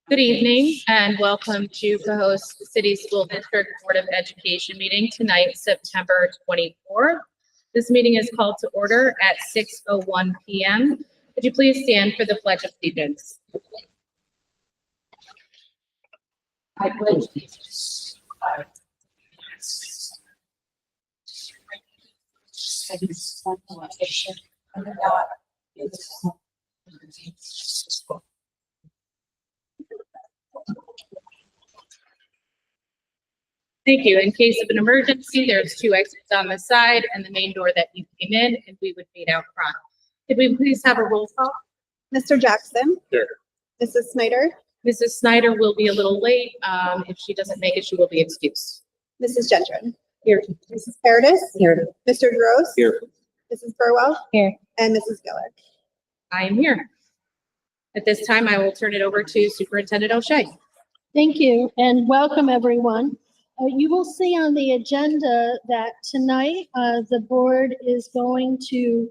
Good evening and welcome to Cohoes City School District Board of Education meeting tonight, September 24th. This meeting is called to order at 6:01 p.m. Could you please stand for the Pledge of Allegiance? I pledge allegiance Thank you. In case of an emergency, there's two exits on the side and the main door that you came in, and we would meet out front. Could we please have a roll call? Mr. Jackson. Here. Mrs. Snyder. Mrs. Snyder will be a little late. If she doesn't make it, she will be excused. Mrs. Gentry. Here. Mrs. Paradis. Here. Mr. Gross. Here. Mrs. Burwell. Here. And Mrs. Giller. I am here. At this time, I will turn it over to Superintendent O'Shea. Thank you and welcome everyone. You will see on the agenda that tonight the board is going to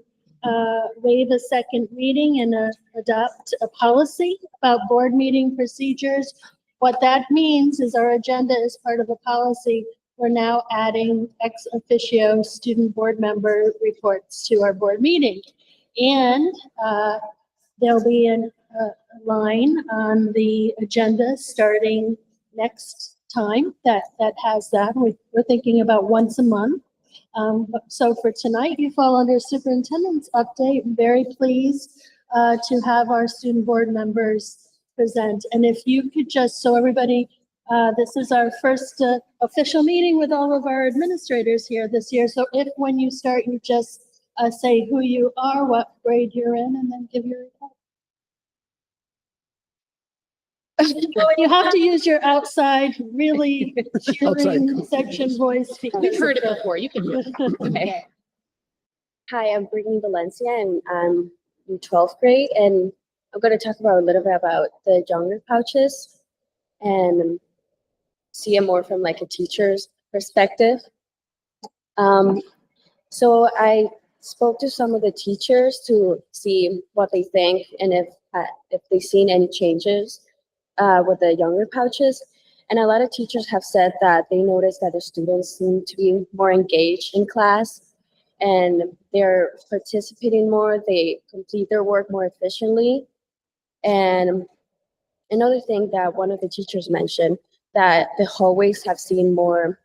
waive a second reading and adopt a policy about board meeting procedures. What that means is our agenda is part of a policy. We're now adding ex officio student board member reports to our board meeting. And there'll be a line on the agenda starting next time that has that. We're thinking about once a month. So for tonight, you fall under superintendent's update. I'm very pleased to have our student board members present. And if you could just, so everybody, this is our first official meeting with all of our administrators here this year. So if when you start, you just say who you are, what grade you're in, and then give your report. You have to use your outside, really cheering section voice. We've heard it before. You can do it. Okay. Hi, I'm Brittany Valencia, and I'm in 12th grade, and I'm going to talk about a little bit about the younger pouches and see it more from like a teacher's perspective. So I spoke to some of the teachers to see what they think and if they've seen any changes with the younger pouches. And a lot of teachers have said that they noticed that the students seem to be more engaged in class and they're participating more, they complete their work more efficiently. And another thing that one of the teachers mentioned, that the hallways have seen more,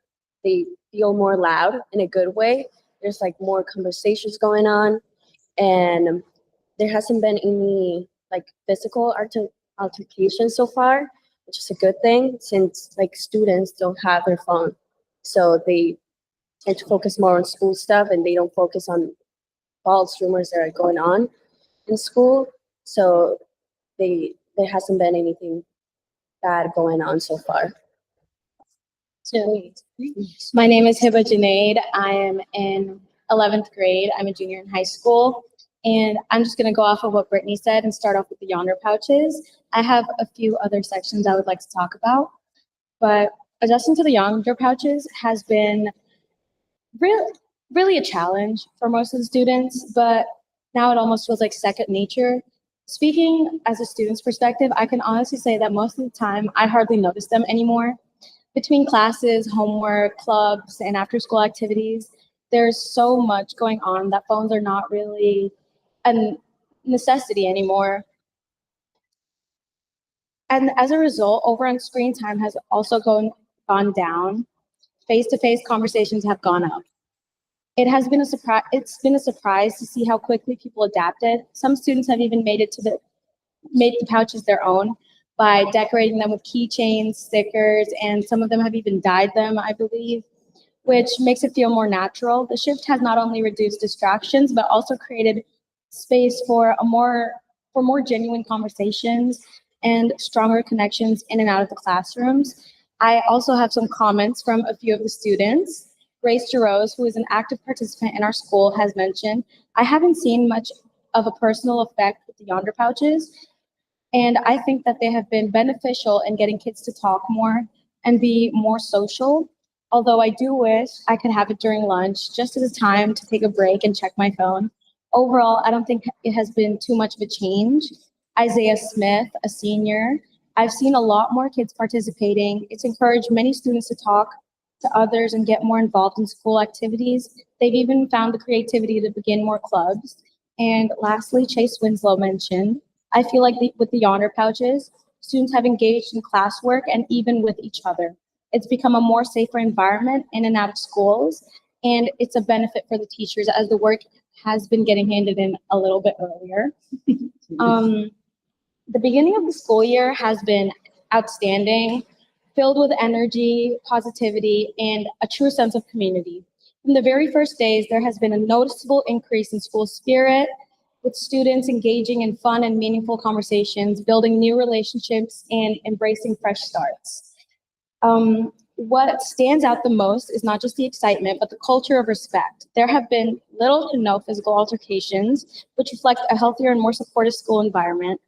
they feel more loud in a good way. There's like more conversations going on, and there hasn't been any like physical altercation so far, which is a good thing since like students don't have their phone, so they tend to focus more on school stuff and they don't focus on false rumors that are going on in school. So there hasn't been anything bad going on so far. My name is Hiba Junaid. I am in 11th grade. I'm a junior in high school. And I'm just going to go off of what Brittany said and start off with the yonder pouches. I have a few other sections I would like to talk about. But adjusting to the yonder pouches has been really a challenge for most of the students. But now it almost feels like second nature. Speaking as a student's perspective, I can honestly say that most of the time I hardly notice them anymore. Between classes, homework, clubs, and after-school activities, there's so much going on that phones are not really a necessity anymore. And as a result, overall screen time has also gone down. Face-to-face conversations have gone up. It's been a surprise to see how quickly people adapted. Some students have even made the pouches their own by decorating them with keychains, stickers, and some of them have even dyed them, I believe, which makes it feel more natural. The shift has not only reduced distractions, but also created space for more genuine conversations and stronger connections in and out of the classrooms. I also have some comments from a few of the students. Grace Jarose, who is an active participant in our school, has mentioned, I haven't seen much of a personal effect with the yonder pouches, and I think that they have been beneficial in getting kids to talk more and be more social. Although I do wish I could have it during lunch, just as a time to take a break and check my phone. Overall, I don't think it has been too much of a change. Isaiah Smith, a senior. I've seen a lot more kids participating. It's encouraged many students to talk to others and get more involved in school activities. They've even found the creativity to begin more clubs. And lastly, Chase Winslow mentioned, I feel like with the honor pouches, students have engaged in classwork and even with each other. It's become a more safer environment in and out of schools, and it's a benefit for the teachers as the work has been getting handed in a little bit earlier. The beginning of the school year has been outstanding, filled with energy, positivity, and a true sense of community. From the very first days, there has been a noticeable increase in school spirit, with students engaging in fun and meaningful conversations, building new relationships, and embracing fresh starts. What stands out the most is not just the excitement, but the culture of respect. There have been little to no physical altercations, which reflect a healthier and more supportive school environment.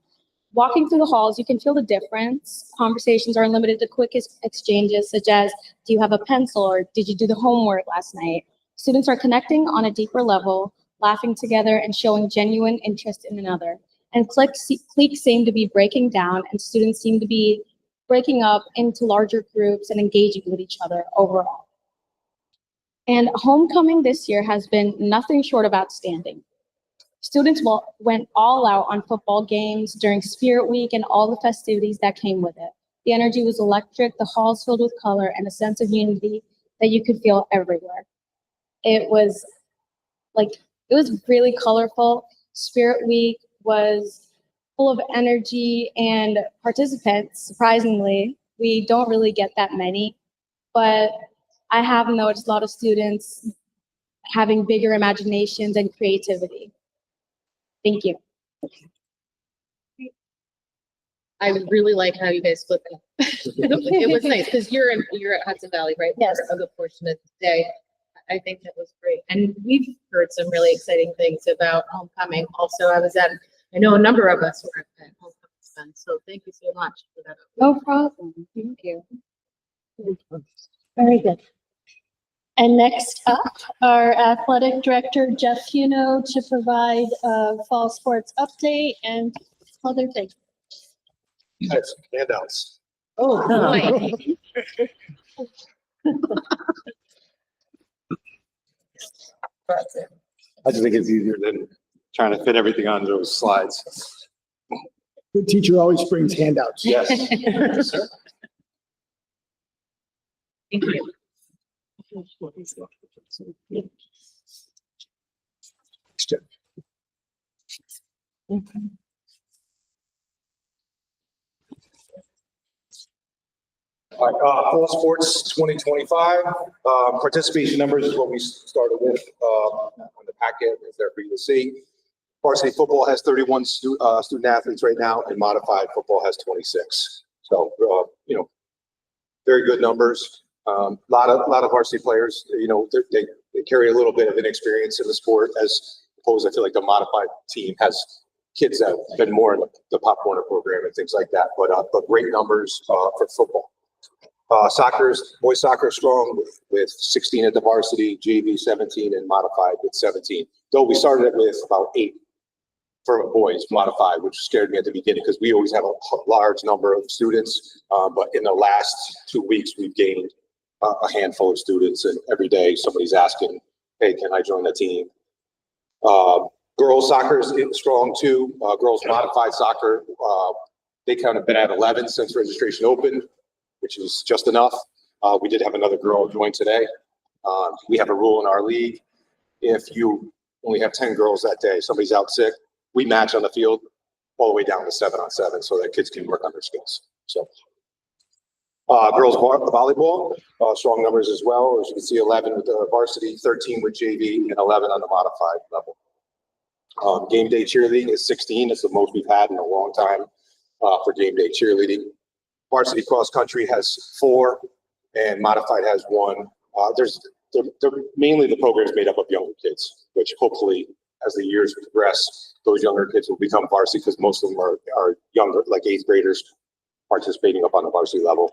Walking through the halls, you can feel the difference. Conversations are limited to quick exchanges, such as, do you have a pencil, or did you do the homework last night? Students are connecting on a deeper level, laughing together and showing genuine interest in another. And cliques seem to be breaking down, and students seem to be breaking up into larger groups and engaging with each other overall. And homecoming this year has been nothing short of outstanding. Students went all out on football games during Spirit Week and all the festivities that came with it. The energy was electric, the halls filled with color, and a sense of unity that you could feel everywhere. It was really colorful. Spirit Week was full of energy and participants. Surprisingly, we don't really get that many, but I have noticed a lot of students having bigger imaginations and creativity. Thank you. I really like how you guys split them. It was nice because you're at Hudson Valley, right? Yes. For a good portion of the day. I think that was great. And we've heard some really exciting things about homecoming. Also, I know a number of us were at homecoming, so thank you so much for that. No problem. Thank you. Very good. And next up, our athletic director, Jeff Funo, to provide a fall sports update and other things. I have some handouts. Oh, boy. I just think it's easier than trying to fit everything on those slides. Good teacher always brings handouts. Yes. Yes, sir. Thank you. All right, fall sports 2025, participation numbers is what we started with on the packet. It's there for you to see. Varsity football has 31 student athletes right now, and modified football has 26. So, very good numbers. Lot of varsity players, they carry a little bit of inexperience in the sport, as opposed, I feel like the modified team has kids that have been more in the Pop Warner program and things like that, but great numbers for football. Boys soccer is strong with 16 at the varsity, JV 17, and modified with 17. Though we started it with about 8 for boys modified, which scared me at the beginning because we always have a large number of students. But in the last 2 weeks, we've gained a handful of students, and every day somebody's asking, "Hey, can I join the team?" Girls soccer is strong too. Girls modified soccer, they kind of been at 11 since registration opened, which is just enough. We did have another girl join today. We have a rule in our league. If you only have 10 girls that day, somebody's out sick, we match on the field all the way down to 7-on-7 so that kids can work on their skills. So, girls volleyball, strong numbers as well. As you can see, 11 with the varsity, 13 with JV, and 11 on the modified level. Game day cheerleading is 16. It's the most we've had in a long time for game day cheerleading. Varsity cross country has 4, and modified has 1. They're mainly the program's made up of younger kids, which hopefully, as the years progress, those younger kids will become varsity because most of them are younger, like 8th graders participating up on the varsity level.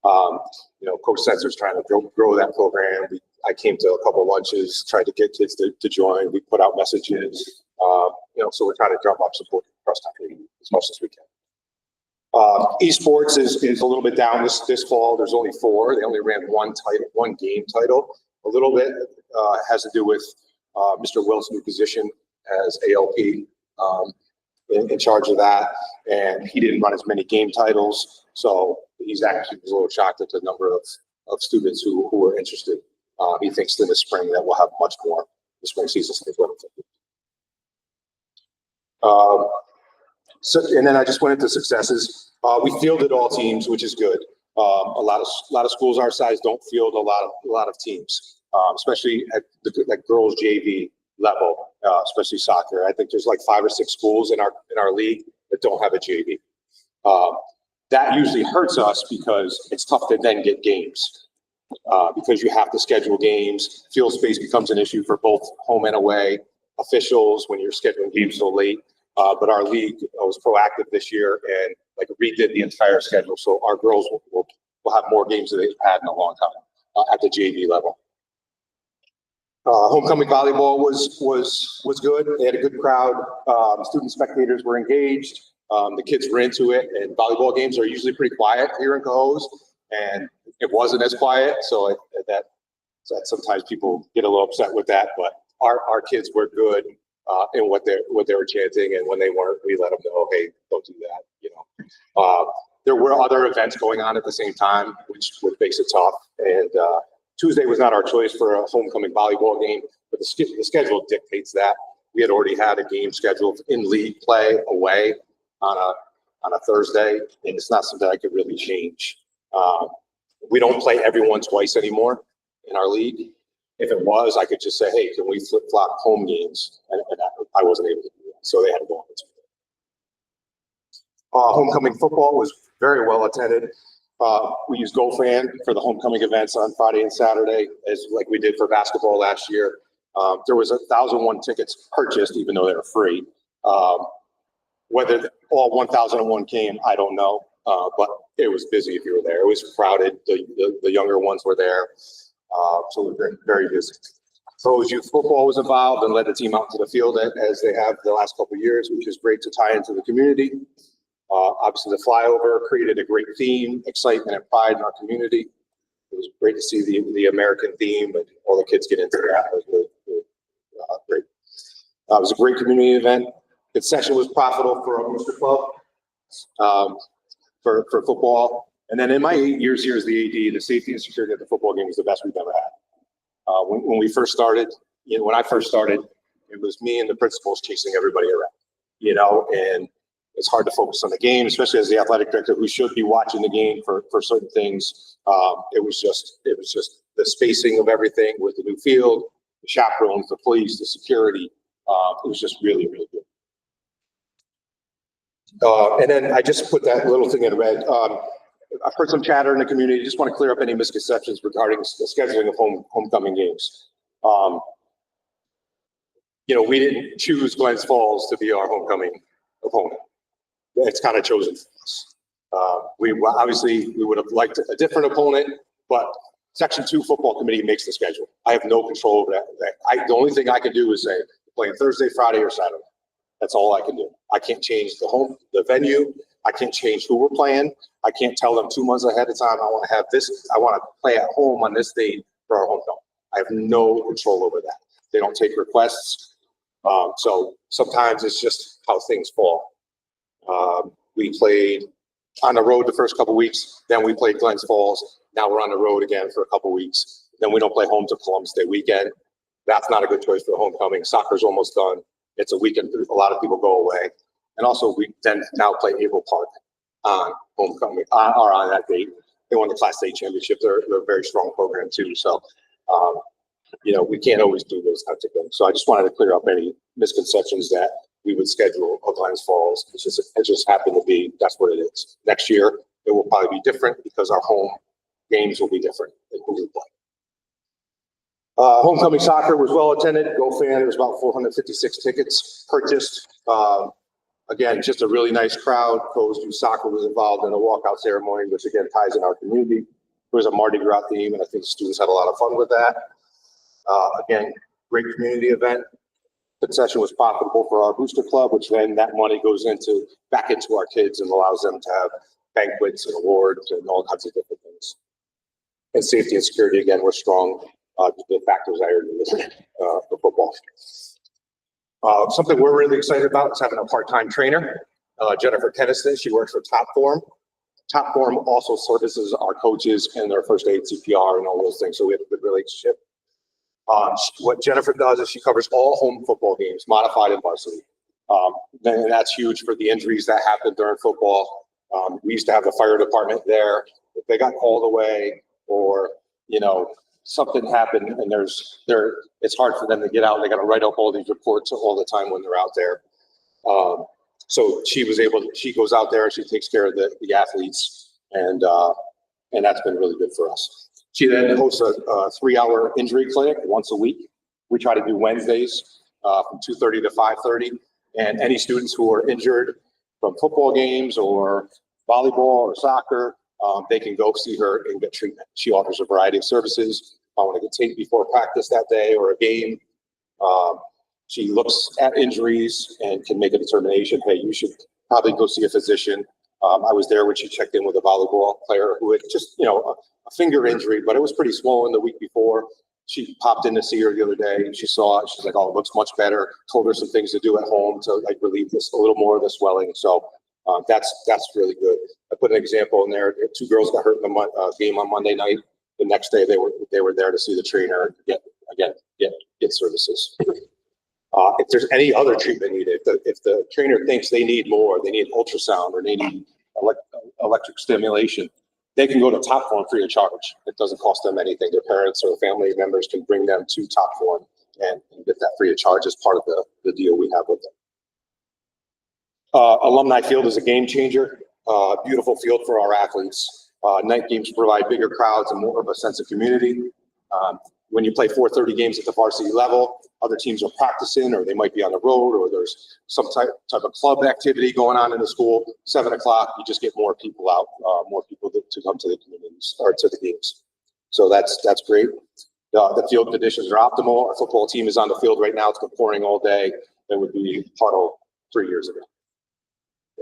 Coach Sensor's trying to grow that program. I came to a couple lunches, tried to get kids to join. We put out messages, so we're trying to drum up support cross country as much as we can. Esports is a little bit down this fall. There's only 4. They only ran one game title. A little bit has to do with Mr. Will's new position as ALP in charge of that, and he didn't run as many game titles. So he's actually was a little shocked at the number of students who are interested. He thinks in the spring that we'll have much more the spring season. So, and then I just went into successes. We fielded all teams, which is good. A lot of schools our size don't field a lot of teams, especially at the girls JV level, especially soccer. I think there's like 5 or 6 schools in our league that don't have a JV. That usually hurts us because it's tough to then get games because you have to schedule games. Field space becomes an issue for both home and away officials when you're scheduling games so late. But our league was proactive this year and like redid the entire schedule. So our girls will have more games than they've had in a long time at the JV level. Homecoming volleyball was good. They had a good crowd. Student spectators were engaged. The kids were into it, and volleyball games are usually pretty quiet here in Cohoes, and it wasn't as quiet. So that sometimes people get a little upset with that, but our kids were good in what they were chanting, and when they weren't, we let them know, hey, don't do that. You know, there were other events going on at the same time, which makes it tough. And Tuesday was not our choice for a homecoming volleyball game, but the schedule dictates that. We had already had a game scheduled in league play away on a Thursday, and it's not something I could really change. We don't play everyone twice anymore in our league. If it was, I could just say, hey, can we flip-flop home games? And I wasn't able to do that, so they had to go on this. Homecoming football was very well attended. We used GoFan for the homecoming events on Friday and Saturday, as like we did for basketball last year. There was 1,001 tickets purchased, even though they were free. Whether all 1,001 came, I don't know, but it was busy if you were there. It was crowded. The younger ones were there. So we were very busy. So youth football was involved and led the team out to the field as they have the last couple of years, which is great to tie into the community. Obviously, the flyover created a great theme, excitement, and pride in our community. It was great to see the American theme and all the kids get into that. It was really great. It was a great community event. Concession was profitable for our Mr. Club for football. And then in my 8 years here as the AD, the safety and security of the football game was the best we've ever had. When we first started, when I first started, it was me and the principals chasing everybody around, and it's hard to focus on the game, especially as the athletic director who should be watching the game for certain things. It was just the spacing of everything with the new field, the chaperones, the police, the security. It was just really, really good. And then I just put that little thing in red. I've heard some chatter in the community. Just want to clear up any misconceptions regarding the scheduling of homecoming games. We didn't choose Glens Falls to be our homecoming opponent. It's kind of chosen for us. We would have liked a different opponent, but Section 2 football committee makes the schedule. I have no control over that. The only thing I can do is say playing Thursday, Friday, or Saturday. That's all I can do. I can't change the venue. I can't change who we're playing. I can't tell them 2 months ahead of time, I want to have this, I want to play at home on this date for our homecoming. I have no control over that. They don't take requests. So sometimes it's just how things fall. We played on the road the first couple weeks, then we played Glens Falls. Now we're on the road again for a couple weeks. Then we don't play home till Columbus Day weekend. That's not a good choice for the homecoming. Soccer's almost done. It's a weekend. A lot of people go away. And also we then now play Able Park on homecoming, or on that date. They won the Class A championship. They're a very strong program too. So, we can't always do those types of things. So I just wanted to clear up any misconceptions that we would schedule a Glens Falls. It just happened to be, that's what it is. Next year, it will probably be different because our home games will be different than who we play. Homecoming soccer was well attended. GoFan, there was about 456 tickets purchased. Again, just a really nice crowd. Cohoes Youth Soccer was involved in a walkout ceremony, which again ties in our community. There was a Mardi Gras theme, and I think students had a lot of fun with that. Again, great community event. concession was profitable for our booster club, which then that money goes back into our kids and allows them to have banquets and awards and all kinds of different things. And safety and security, again, were strong, the factors I already listed for football. Something we're really excited about is having a part-time trainer, Jennifer Tennyson. She works for Top Form. Top Form also services our coaches and their first aid, CPR, and all those things. So we have a good relationship. What Jennifer does is she covers all home football games, modified and varsity. And that's huge for the injuries that happen during football. We used to have the fire department there. If they got called away or, something happened and it's hard for them to get out. They got to write up all these reports all the time when they're out there. So she goes out there and she takes care of the athletes, and that's been really good for us. She then hosts a 3-hour injury clinic once a week. We try to do Wednesdays from 2:30 to 5:30, and any students who are injured from football games or volleyball or soccer, they can go see her and get treatment. She offers a variety of services. If I want to get taped before practice that day or a game, she looks at injuries and can make a determination, hey, you should probably go see a physician. I was there when she checked in with a volleyball player who had just, a finger injury, but it was pretty swollen the week before. She popped in to see her the other day and she saw it. She's like, oh, it looks much better. Told her some things to do at home to relieve a little more of the swelling. So that's really good. I put an example in there. 2 girls got hurt in the game on Monday night. The next day they were there to see the trainer and get services. If there's any other treatment needed, if the trainer thinks they need more, they need ultrasound or they need electric stimulation, they can go to Top Form free of charge. It doesn't cost them anything. Their parents or family members can bring them to Top Form and get that free of charge as part of the deal we have with them. Alumni Field is a game changer. Beautiful field for our athletes. Night games provide bigger crowds and more of a sense of community. When you play 4:30 games at the varsity level, other teams are practicing, or they might be on the road, or there's some type of club activity going on in the school. 7 o'clock, you just get more people out, more people to come to the communities or to the games. So that's great. The field conditions are optimal. Our football team is on the field right now. It's been pouring all day. It would be puddle 3 years ago.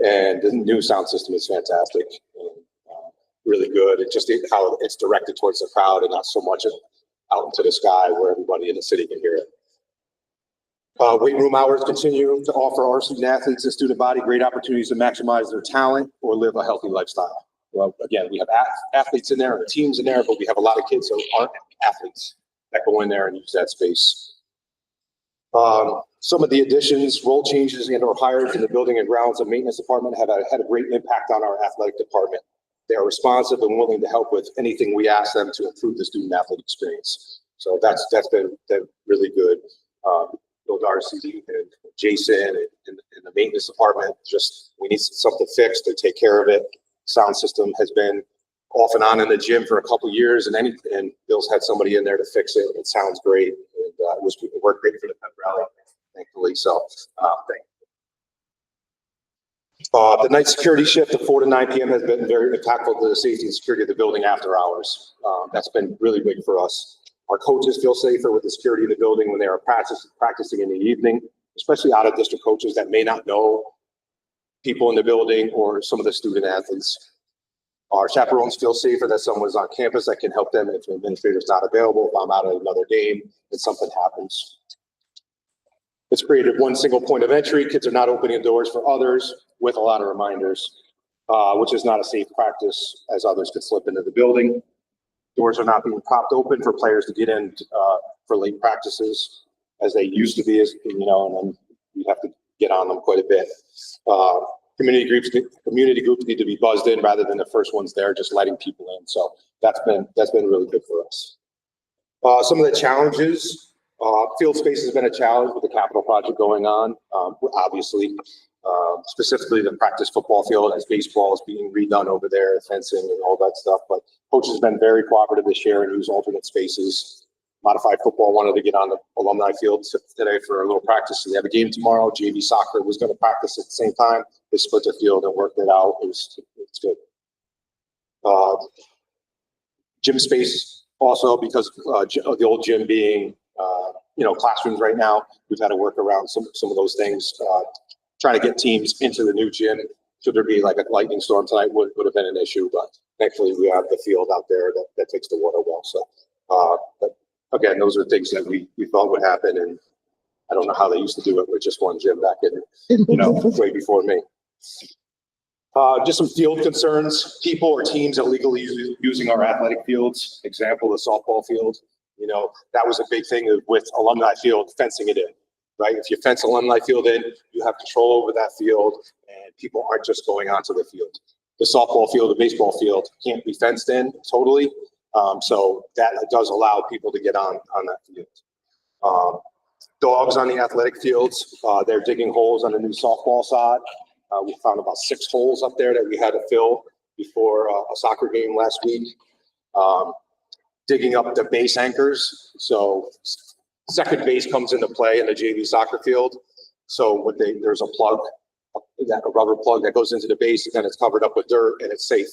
And the new sound system is fantastic and really good. How it's directed towards the crowd and not so much out into the sky where everybody in the city can hear it. Weight room hours continue to offer our student athletes and student body great opportunities to maximize their talent or live a healthy lifestyle. Well, again, we have athletes in there and teams in there, but we have a lot of kids who aren't athletes that go in there and use that space. Some of the additions, role changes, and or hires in the building and grounds and maintenance department have had a great impact on our athletic department. They are responsive and willing to help with anything we ask them to improve the student athlete experience. So that's been really good. Bill Darcy and Jason and the maintenance department, we need something fixed to take care of it. Sound system has been off and on in the gym for a couple of years, and Bill's had somebody in there to fix it. It sounds great. And it worked great for the pep rally, thankfully. So thank you. The night security shift of 4 to 9 p.m. has been very impactful to the safety and security of the building after hours. That's been really big for us. Our coaches feel safer with the security of the building when they are practicing in the evening, especially out-of-district coaches that may not know people in the building or some of the student athletes. Our chaperones feel safer that someone's on campus that can help them if the administrator's not available, if I'm out at another game and something happens. It's created one single point of entry. Kids are not opening doors for others with a lot of reminders, which is not a safe practice as others could slip into the building. Doors are not being propped open for players to get in for late practices as they used to be, and then you have to get on them quite a bit. Community groups need to be buzzed in rather than the first ones there, just letting people in. So that's been really good for us. Some of the challenges, field space has been a challenge with the capital project going on, obviously. Specifically the practice football field as baseball is being redone over there, fencing and all that stuff. But coach has been very cooperative this year and use alternate spaces. Modified football wanted to get on the alumni field today for a little practice. So they have a game tomorrow. JV soccer was going to practice at the same time. They split the field and worked it out. It's good. Gym space also, because of the old gym being classrooms right now. We've had to work around some of those things, trying to get teams into the new gym. Should there be like a lightning storm tonight would have been an issue, but thankfully we have the field out there that takes the water well. So, but again, those are things that we thought would happen, and I don't know how they used to do it with just one gym back in, way before me. Just some field concerns, people or teams illegally using our athletic fields. Example, the softball field. That was a big thing with alumni field, fencing it in, right? If you fence alumni field in, you have control over that field, and people aren't just going onto the field. The softball field, the baseball field can't be fenced in totally. So that does allow people to get on that field. Dogs on the athletic fields, they're digging holes on the new softball side. We found about 6 holes up there that we had to fill before a soccer game last week. Digging up the base anchors. So second base comes into play in the JV soccer field. So there's a plug, a rubber plug that goes into the base, and then it's covered up with dirt, and it's safe.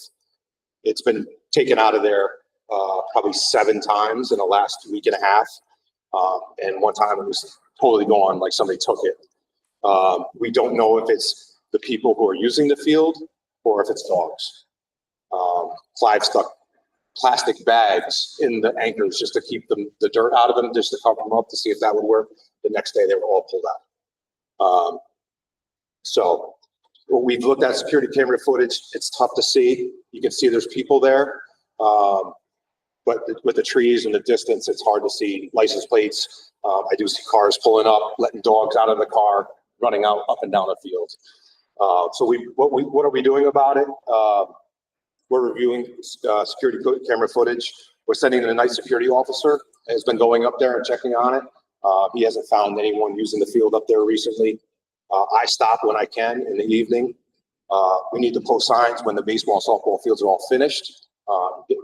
It's been taken out of there probably 7 times in the last week and a half. And one time it was totally gone, like somebody took it. We don't know if it's the people who are using the field or if it's dogs. Clive stuck plastic bags in the anchors just to keep the dirt out of them, just to cover them up to see if that would work. The next day they were all pulled out. So we've looked at security camera footage. It's tough to see. You can see there's people there. But with the trees and the distance, it's hard to see license plates. I do see cars pulling up, letting dogs out of the car, running out up and down the field. So what are we doing about it? We're reviewing security camera footage. We're sending a night security officer, has been going up there and checking on it. He hasn't found anyone using the field up there recently. I stop when I can in the evening. We need to post signs when the baseball and softball fields are all finished.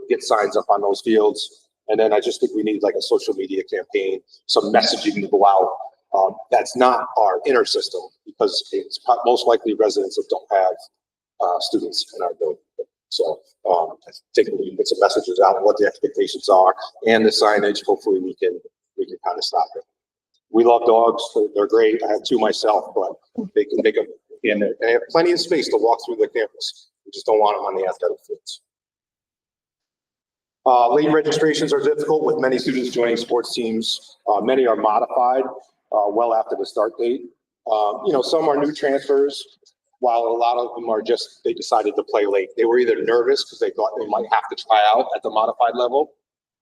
Get signs up on those fields. And then I just think we need like a social media campaign, some messaging to go out. That's not our inner system, because it's most likely residents that don't have students in our building. So I think we can put some messages out on what the expectations are and the signage. Hopefully we can kind of stop it. We love dogs. They're great. I have 2 myself, but they can make them in there. They have plenty of space to walk through the campus. We just don't want them on the athletic fields. Late registrations are difficult with many students joining sports teams. Many are modified well after the start date. Some are new transfers, while a lot of them are just, they decided to play late. They were either nervous because they thought they might have to try out at the modified level.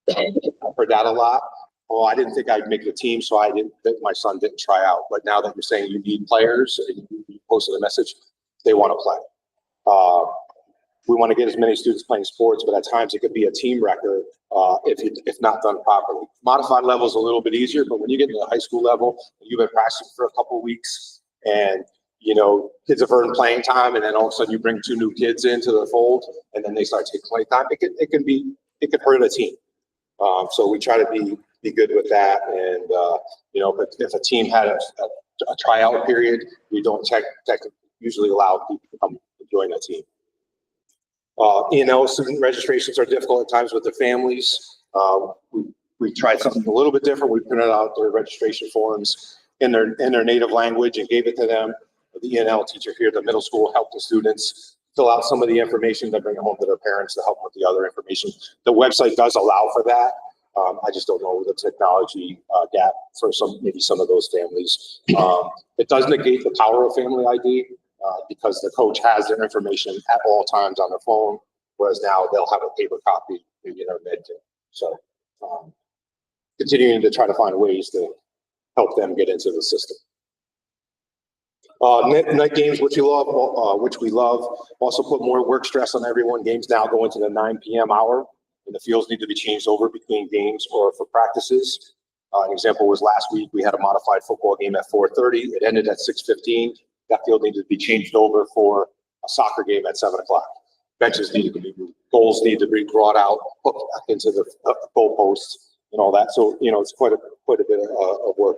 I've heard that a lot. Oh, I didn't think I'd make the team, so my son didn't try out. But now that you're saying you need players, and you posted a message, they want to play. We want to get as many students playing sports, but at times it could be a team record if not done properly. Modified level is a little bit easier, but when you get to the high school level, you've been practicing for a couple of weeks, and kids have earned playing time, and then all of a sudden you bring 2 new kids into the fold, and then they start taking playing time. It could hurt a team. So we try to be good with that, and if a team had a tryout period, we don't usually allow people to come join a team. Student registrations are difficult at times with the families. We tried something a little bit different. We printed out their registration forms in their native language and gave it to them. The ENL teacher here at the middle school helped the students fill out some of the information, then bring it home to their parents to help with the other information. The website does allow for that. I just don't know the technology gap for maybe some of those families. It does negate the power of family ID because the coach has their information at all times on their phone, whereas now they'll have a paper copy maybe in their med kit. So continuing to try to find ways to help them get into the system. Night games, which we love, also put more work stress on everyone. Games now go into the 9 p.m. hour, and the fields need to be changed over between games or for practices. An example was last week, we had a modified football game at 4:30. It ended at 6:15. That field needed to be changed over for a soccer game at 7 o'clock. Benches needed to be moved. Goals need to be brought out, hooked back into the goal posts and all that. So, it's quite a bit of work.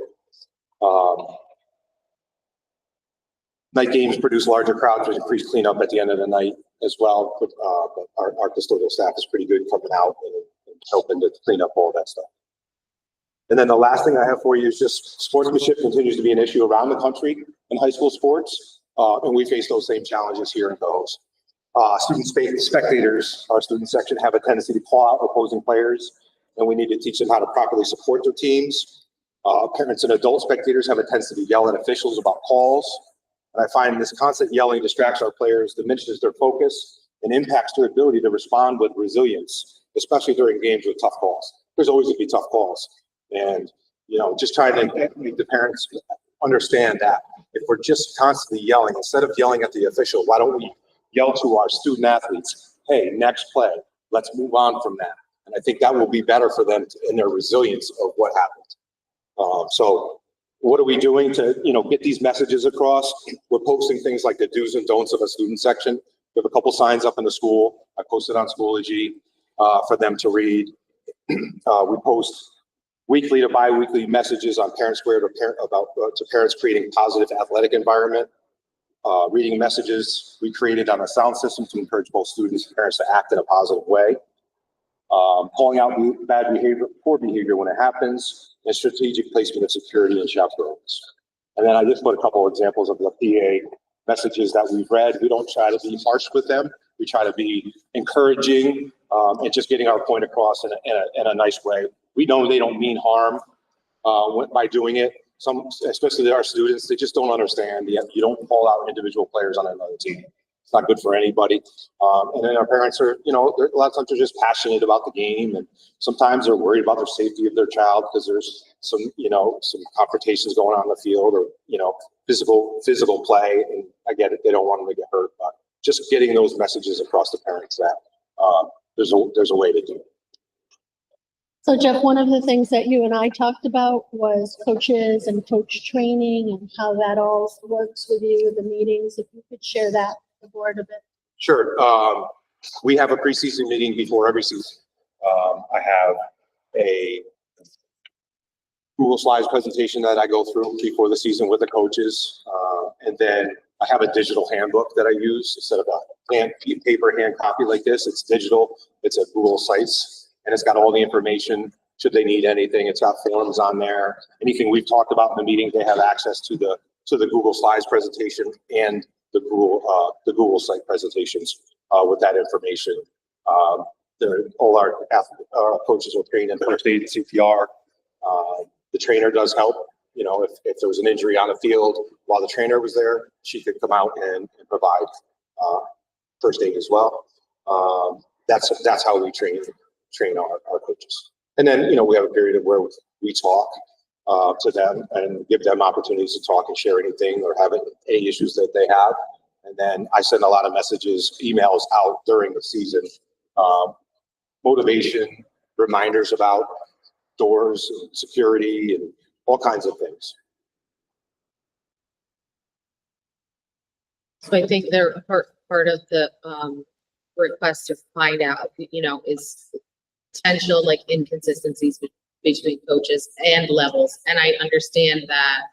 Night games produce larger crowds with increased cleanup at the end of the night as well. But our custodial staff is pretty good coming out and helping to clean up all that stuff. And then the last thing I have for you is just sportsmanship continues to be an issue around the country in high school sports. And we face those same challenges here in Cohoes. Spectators, our student section, have a tendency to call out opposing players, and we need to teach them how to properly support their teams. Parents and adult spectators have a tendency to yell at officials about calls. And I find this constant yelling distracts our players, diminishes their focus, and impacts their ability to respond with resilience, especially during games with tough calls. There's always going to be tough calls. And, just trying to make the parents understand that if we're just constantly yelling, instead of yelling at the official, why don't we yell to our student athletes, hey, next play, let's move on from that. And I think that will be better for them in their resilience of what happened. So what are we doing to, get these messages across? We're posting things like the do's and don'ts of a student section. We have a couple signs up in the school. I posted on Schoology for them to read. We post weekly to bi-weekly messages on Parent Square to parents creating positive athletic environment. Reading messages we created on a sound system to encourage both students and parents to act in a positive way. Calling out bad behavior, poor behavior when it happens, and strategic placement of security and chaperones. And then I just put a couple of examples of the PA messages that we've read. We don't try to be harsh with them. We try to be encouraging and just getting our point across in a nice way. We know they don't mean harm by doing it. Some, especially our students, they just don't understand. You don't call out individual players on another team. It's not good for anybody. And then our parents are, a lot of times they're just passionate about the game, and sometimes they're worried about the safety of their child because there's some confrontations going on in the field, or physical play. And I get it, they don't want them to get hurt, but just getting those messages across to parents that there's a way to do it. So Jeff, one of the things that you and I talked about was coaches and coach training and how that all works with you, the meetings. If you could share that with the board a bit. Sure. We have a preseason meeting before every season. I have a Google Slides presentation that I go through before the season with the coaches. And then I have a digital handbook that I use instead of a paper hand copy like this. It's digital. It's a Google Sites. And it's got all the information, should they need anything. It's got forms on there. Anything we've talked about in the meeting, they have access to the Google Slides presentation and the Google Site presentations with that information. All our coaches are trained in first aid and CPR. The trainer does help. If there was an injury on the field while the trainer was there, she could come out and provide first aid as well. That's how we train our coaches. And then, we have a period of where we talk to them and give them opportunities to talk and share anything or have any issues that they have. And then I send a lot of emails out during the season, motivation, reminders about doors and security and all kinds of things. So I think they're part of the request to find out, is potential inconsistencies between coaches and levels. And I understand that,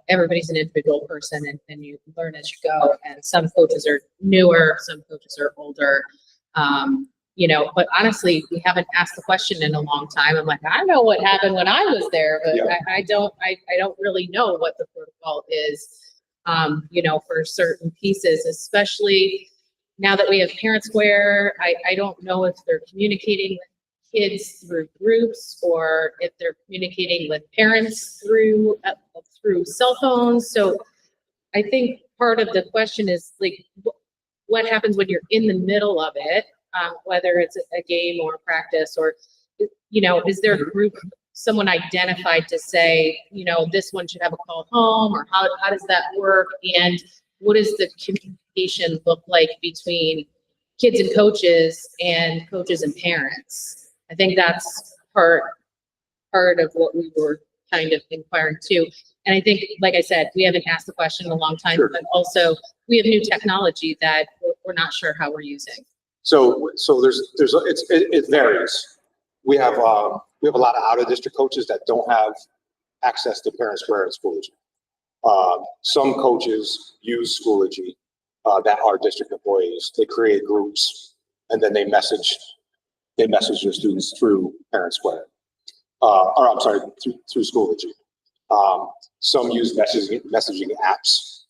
everybody's an individual person and you learn as you go. And some coaches are newer, some coaches are older. But honestly, we haven't asked the question in a long time. I'm like, I know what happened when I was there, but yeah. I don't really know what the protocol is, for certain pieces, especially now that we have Parent Square. I don't know if they're communicating with kids through groups or if they're communicating with parents through cell phones. So I think part of the question is what happens when you're in the middle of it, whether it's a game or a practice, or, is there a group, someone identified to say, this one should have a call home, or how does that work? And what does the communication look like between kids and coaches and parents? I think that's part of what we were kind of inquiring to. And I think, like I said, we haven't asked the question in a long time, sure. But also we have new technology that we're not sure how we're using. So it varies. We have a lot of out-of-district coaches that don't have access to Parent Square and Schoology. Some coaches use Schoology that are district employees. They create groups and then they message their students through Parent Square. or I'm sorry, through Schoology. Some use messaging apps.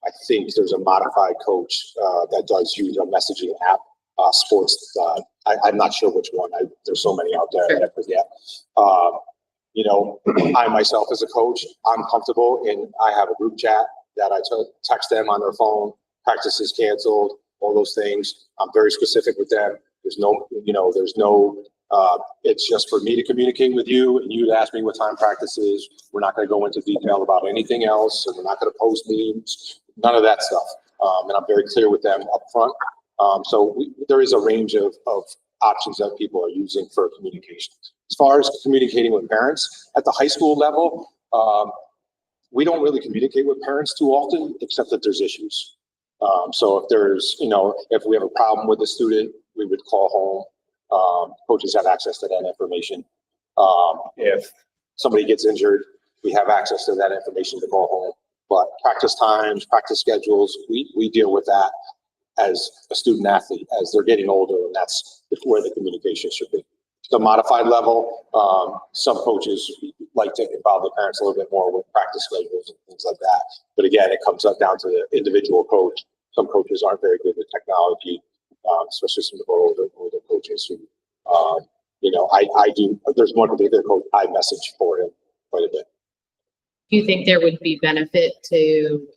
I think there's a modified coach that does use a messaging app. Sports, I'm not sure which one. There's so many out there that I forget. You know, I myself as a coach, I'm comfortable in, I have a group chat that I text them on their phone, practice is canceled, all those things. I'm very specific with them. There's no, it's just for me to communicate with you and you to ask me what time practice is. We're not going to go into detail about anything else, and we're not going to post memes, none of that stuff. And I'm very clear with them up front. There is a range of options that people are using for communication. As far as communicating with parents at the high school level, we don't really communicate with parents too often, except that there's issues. So if there's, if we have a problem with a student, we would call home. Coaches have access to that information. If somebody gets injured, we have access to that information to call home. But practice times, practice schedules, we deal with that as a student athlete as they're getting older, and that's where the communication should be. The modified level, some coaches like to involve the parents a little bit more with practice schedules and things like that. But again, it comes up down to the individual coach. Some coaches aren't very good with technology, especially some of the older coaches who, I do. There's one particular coach I message for him quite a bit. Do you think there would be benefit to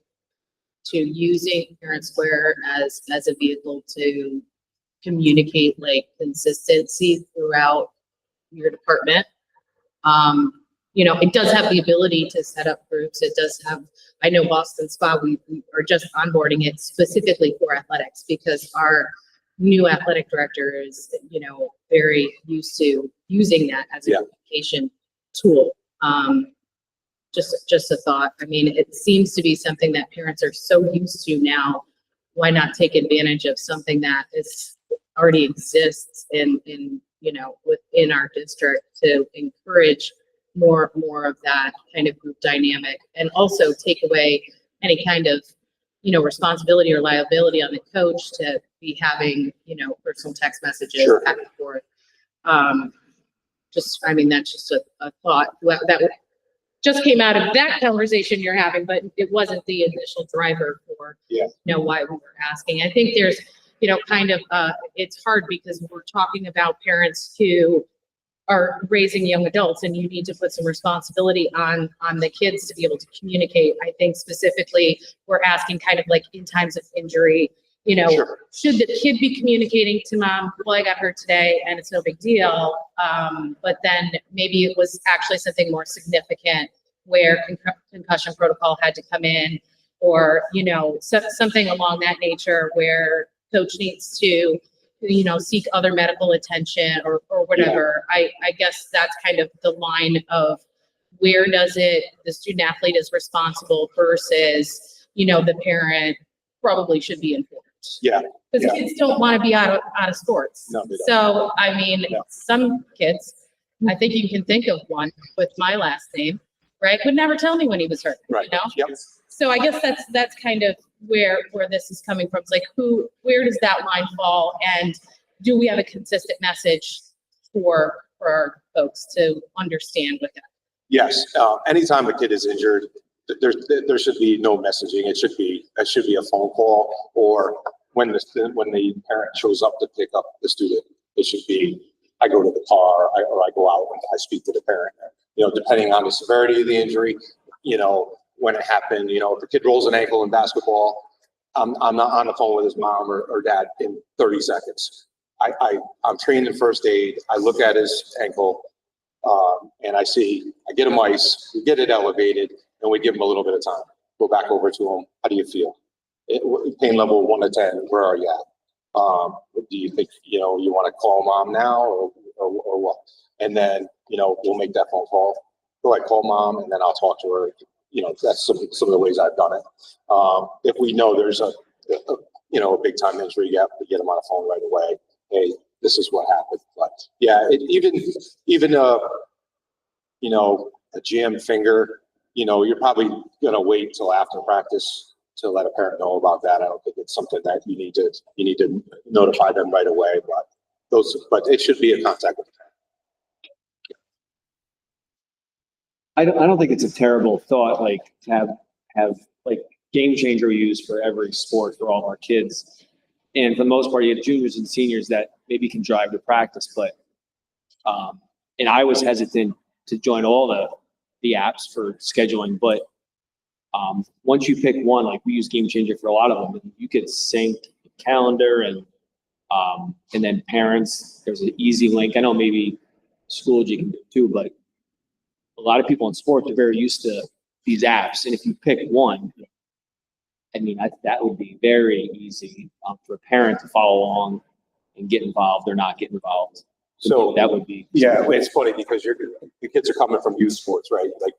using Parent Square as a vehicle to communicate like consistency throughout your department? It does have the ability to set up groups. It does have, I know Boston Spa, we are just onboarding it specifically for athletics because our new athletic director is, very used to using that as a communication tool. Just a thought. I mean, it seems to be something that parents are so used to now. Why not take advantage of something that is already exists within our district to encourage more of that kind of group dynamic, and also take away any kind of responsibility or liability on the coach to be having personal text messages back and forth. That's just a thought that just came out of that conversation you're having, but it wasn't the initial driver for why we were asking. I think there's it's hard because we're talking about parents who are raising young adults, and you need to put some responsibility on the kids to be able to communicate. I think specifically we're asking kind of like in times of injury, should the kid be communicating to mom, well, I got hurt today and it's no big deal. But then maybe it was actually something more significant where concussion protocol had to come in, or, something along that nature where coach needs to, seek other medical attention or whatever. I guess that's kind of the line of where the student athlete is responsible versus, the parent probably should be informed. Yeah. Because kids don't want to be out of sports. No, they don't. So, I mean, some kids, I think you can think of one with my last name, right, would never tell me when he was hurt. Right. Yep. So I guess that's kind of where this is coming from. It's like, where does that line fall? And do we have a consistent message for our folks to understand with that? Yes. Anytime a kid is injured, there should be no messaging. It should be a phone call, or when the parent shows up to pick up the student, it should be, I go to the car, or I go out and I speak to the parent. Depending on the severity of the injury, when it happened, if the kid rolls an ankle in basketball, I'm not on the phone with his mom or dad in 30 seconds. I'm trained in first aid. I look at his ankle, and I get him ice, we get it elevated, and we give him a little bit of time. Go back over to him. How do you feel? Pain level 1 to 10, where are you at? Do you think, you want to call mom now or what? And then, we'll make that phone call. Go ahead, call mom, and then I'll talk to her. That's some of the ways I've done it. If we know there's a big time injury, we get them on the phone right away. Hey, this is what happened. But yeah, even a jammed finger, you're probably gonna wait till after practice to let a parent know about that. I don't think it's something that you need to notify them right away. But it should be a contact with the parent. I don't think it's a terrible thought, like to have like game changer used for every sport for all of our kids. And for the most part, you have juniors and seniors that maybe can drive to practice, but, and I was hesitant to join all the apps for scheduling, but, once you pick one, like we use Game Changer for a lot of them, you could sync calendar and then parents, there's an easy link. I know maybe schools you can do too, but a lot of people in sports are very used to these apps. And if you pick one, I mean, that would be very easy for a parent to follow along and get involved or not get involved. So that would be. Yeah, it's funny because the kids are coming from youth sports, right? Like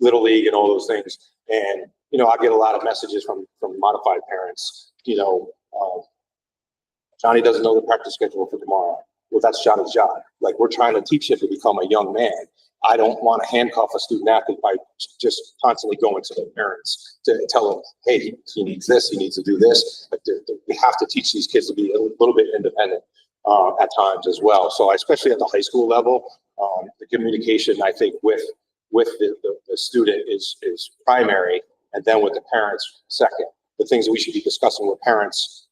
Little League and all those things. And, you know, I get a lot of messages from modified parents, you know, Johnny doesn't know the practice schedule for tomorrow. Well, that's Johnny's job. Like, we're trying to teach him to become a young man. I don't want to handcuff a student athlete by just constantly going to their parents to tell them, hey, he needs this, he needs to do this. But we have to teach these kids to be a little bit independent at times as well. So especially at the high school level, the communication, I think, with the student is primary, and then with the parents second. The things that we should be discussing with parents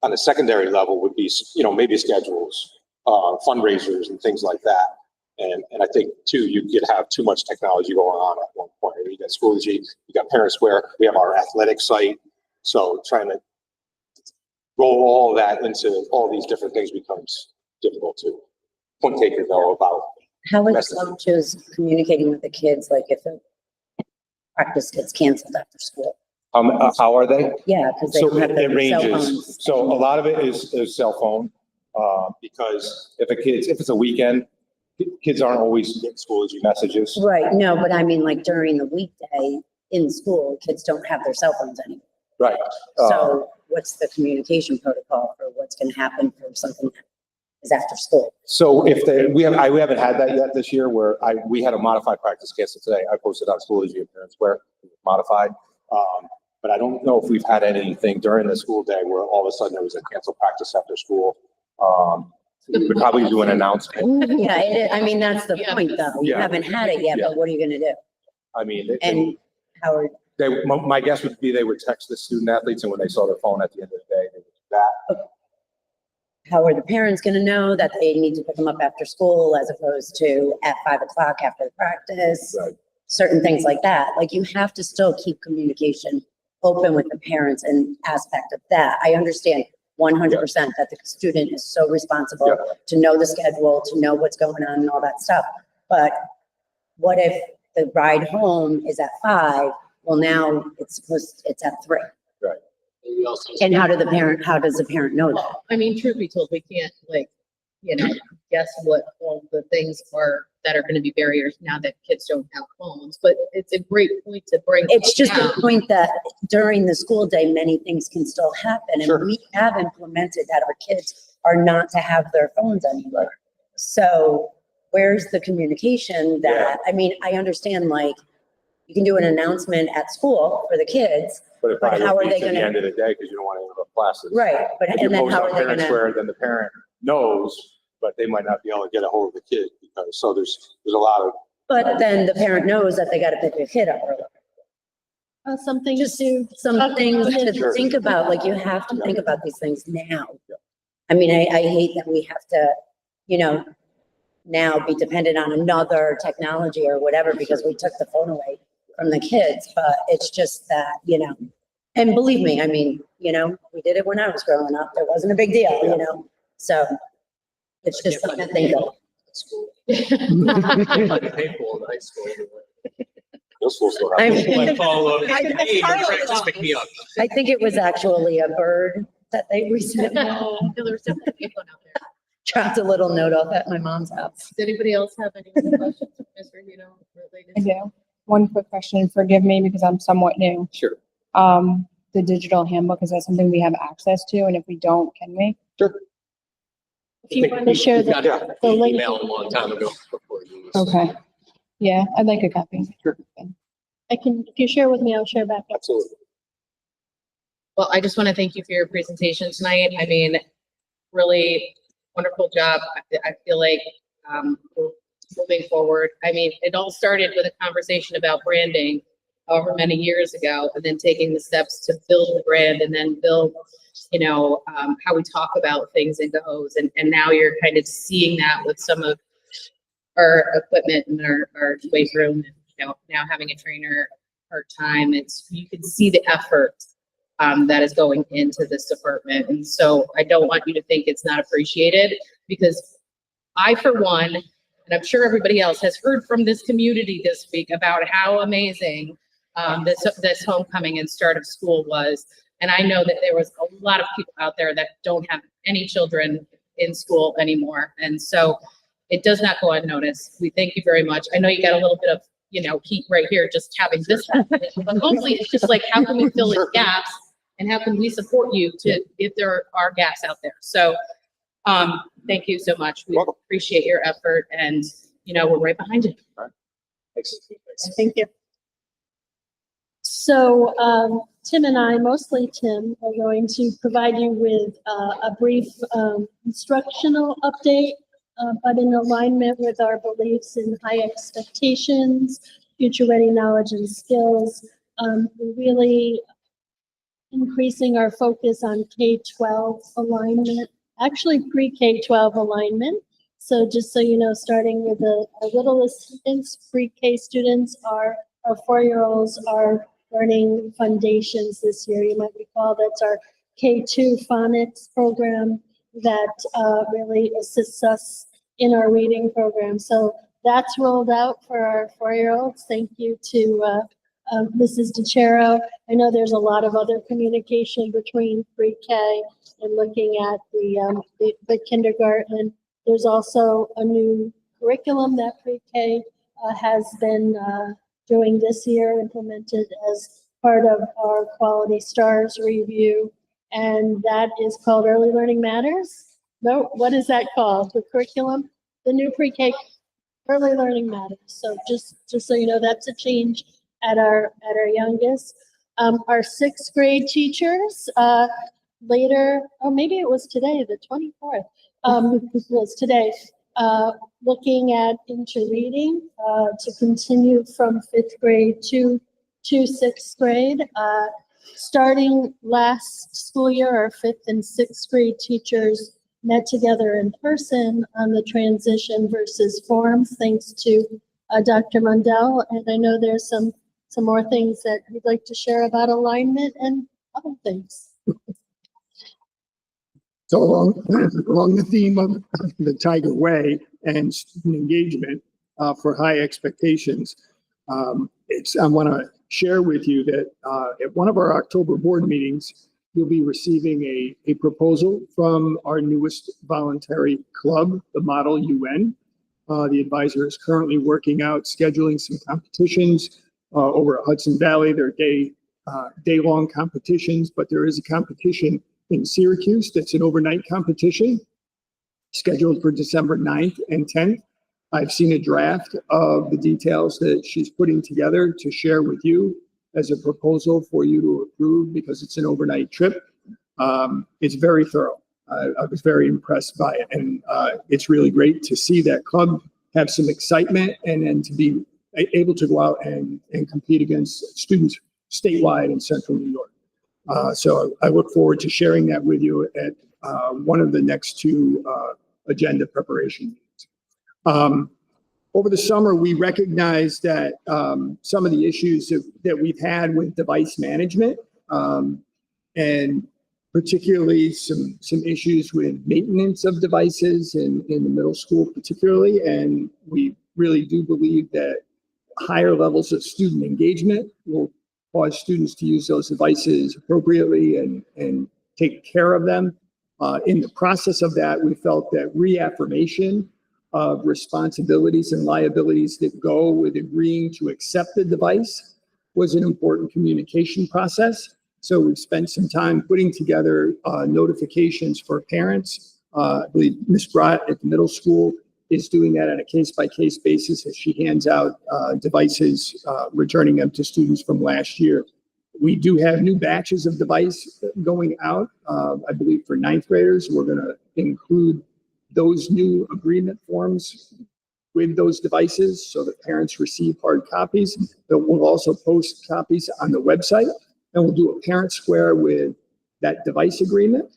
on a secondary level would be, you know, maybe schedules, fundraisers and things like that. And I think too, you could have too much technology going on at one point. You got Schoology, you got Parents Square, we have our athletic site. So trying to roll all that into all these different things becomes difficult too. Point taken though about how are the coaches communicating with the kids, like if a practice gets canceled after school? how are they? Yeah, because they So don't have it their cell ranges. phones. So a lot of it is cell phone, because if it's a weekend, kids aren't always getting Schoology messages. Right, no, but I mean, like during the weekday in school, kids don't have their cell phones anymore. Right. So what's the communication protocol for what's gonna happen for something that is after school? So if we haven't had that yet this year where we had a modified practice cancel today. I posted on Schoology and Parents Square, modified. But I don't know if we've had anything during the school day where all of a sudden there was a canceled practice after school. We could probably do an announcement. Yeah, I mean, that's the Yeah. point though. You Yeah. haven't had it yet, Yeah. but what are you gonna do? I mean, And how are, my guess would be they would text the student athletes, and when they saw their phone at the end of the day, they would do that. how are the parents gonna know that they need to pick them up after school as opposed to at 5 o'clock after the practice? Right. Certain things like that. Like you have to still keep communication open with the parents and aspect of that. I understand 100% that the student is so responsible Yeah. to know the schedule, to know what's going on and all that stuff. But what if the ride home is at 5? Well, now it's at 3. Right. And how does the parent know that? Well, I mean, truth be told, we can't guess what all the things are that are gonna be barriers now that kids don't have phones, but it's a great point to bring. It's just up. the point that during the school day, many things can still happen. Sure. And we have implemented that our kids are not to have their phones anymore. So where's the communication that, I mean, I understand like you can do an announcement at school for the kids. But it probably how are won't be they to the gonna- end of the day because you don't want to interrupt classes. Right, but, If you and then post how on are they Parents gonna, Square, then the parent knows, but they might not be able to get a hold of the kid because, so there's a lot of, but then the parent knows that they gotta pick their kid up early. Something Just to. some things to Sure. think about, like you have to think about these things now. I mean, I hate that we have to, now be dependent on another technology or whatever because we took the phone away from the kids, but it's just that, and believe me, I mean, we did it when I was growing up. It wasn't a big deal, so it's just something to think of. those schools still I have. mean, Follow up. I- Hey, no practice, pick me up. I think it was actually a bird that they recently No, there was definitely people out there. dropped a little note off at my mom's house. Does anybody else have any questions, Mr. related? I do. One quick question, forgive me because I'm somewhat new. Sure. The digital handbook, is that something we have access to? And if we don't, can we? If you want to share We got the an link. email a long time ago before you. Okay. Yeah, I'd like a copy. If you share with me, I'll share back. Absolutely. Well, I just want to thank you for your presentation tonight. I mean, really wonderful job. I feel like, moving forward. I mean, it all started with a conversation about branding however many years ago, and then taking the steps to build the brand and then build, how we talk about things in Cohoes. And now you're kind of seeing that with some of our equipment in our weight room, now having a trainer part-time. You can see the effort that is going into this department. And so I don't want you to think it's not appreciated, because I, for one, and I'm sure everybody else has heard from this community this week about how amazing this homecoming and start of school was. And I know that there was a lot of people out there that don't have any children in school anymore. And so it does not go unnoticed. We thank you very much. I know you got a little bit of, heat right here, just having this happen, but hopefully it's just like, how can we fill in gaps and how can we support you if there are gaps out there? So, thank you so much. We appreciate your effort, and, we're right behind you. Thanks. Thank you. So Tim and I, mostly Tim, are going to provide you with a brief instructional update, but in alignment with our beliefs in high expectations, future-ready knowledge and skills. We're really increasing our focus on K-12 alignment, actually pre-K-12 alignment. So just so you know, starting with our littlest students, pre-K students, our 4-year-olds are learning foundations this year. You might recall that's our K2 phonics program that really assists us in our reading program. So that's rolled out for our 4-year-olds. Thank you to Mrs. DeCero. I know there's a lot of other communication between pre-K and looking at the kindergarten. There's also a new curriculum that pre-K has been doing this year, implemented as part of our Quality Stars review, and that is called Early Learning Matters. No, what is that called? The curriculum? The new pre-K Early Learning Matters. So just so you know, that's a change at our youngest. Our 6th grade teachers later, or maybe it was today, the 24th, was today, looking at interreading to continue from 5th grade to 6th grade. Starting last school year, our 5th and 6th grade teachers met together in person on the transition versus forms, thanks to Dr. Mundell. And I know there's some more things that you'd like to share about alignment and other things. So along the theme of the Tiger Way and student engagement for high expectations, I want to share with you that at one of our October board meetings, you'll be receiving a proposal from our newest voluntary club, the Model UN. The advisor is currently working out scheduling some competitions over at Hudson Valley. They're day-long competitions, but there is a competition in Syracuse that's an overnight competition scheduled for December 9th and 10th. I've seen a draft of the details that she's putting together to share with you as a proposal for you to approve, because it's an overnight trip. It's very thorough. I was very impressed by it, and it's really great to see that club have some excitement and then to be able to go out and compete against students statewide in central New York. So I look forward to sharing that with you at one of the next 2 agenda preparation meetings. Over the summer, we recognized that some of the issues that we've had with device management, and particularly some issues with maintenance of devices in the middle school particularly, and we really do believe that higher levels of student engagement will cause students to use those devices appropriately and take care of them. In the process of that, we felt that reaffirmation of responsibilities and liabilities that go with agreeing to accept the device was an important communication process. So we've spent some time putting together notifications for parents. I believe Ms. Brott at the middle school is doing that on a case-by-case basis as she hands out devices, returning them to students from last year. We do have new batches of device going out. I believe for 9th graders, we're going to include those new agreement forms with those devices so that parents receive hard copies. But we'll also post copies on the website, and we'll do a parent square with that device agreement,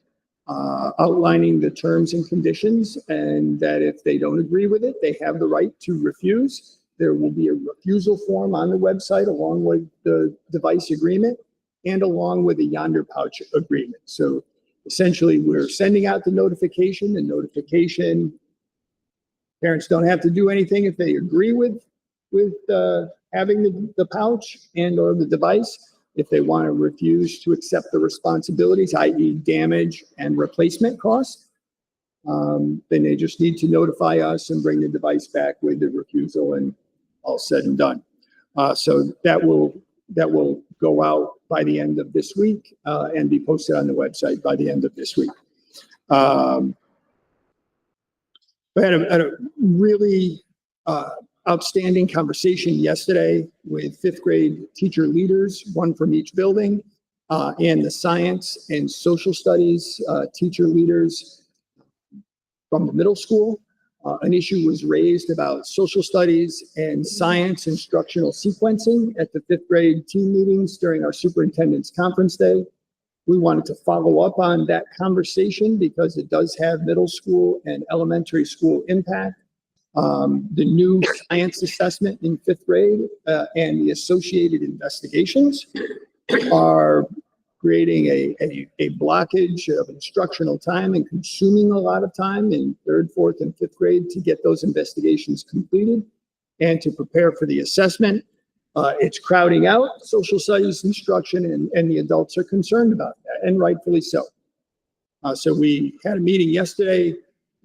outlining the terms and conditions, and that if they don't agree with it, they have the right to refuse. There will be a refusal form on the website along with the device agreement and along with the Yonder Pouch agreement. So essentially, we're sending out the notification. Parents don't have to do anything if they agree with having the pouch and or the device. If they want to refuse to accept the responsibilities, i.e. damage and replacement costs, then they just need to notify us and bring the device back with the refusal, and all said and done. So that will go out by the end of this week and be posted on the website by the end of this week. We had a really outstanding conversation yesterday with fifth grade teacher leaders, one from each building, and the science and social studies teacher leaders from the middle school. An issue was raised about social studies and science instructional sequencing at the fifth grade team meetings during our superintendent's conference day. We wanted to follow up on that conversation because it does have middle school and elementary school impact. The new science assessment in fifth grade and the associated investigations are creating a blockage of instructional time and consuming a lot of time in third, fourth, and fifth grade to get those investigations completed and to prepare for the assessment. It's crowding out social studies instruction, and the adults are concerned about that, and rightfully so. So we had a meeting yesterday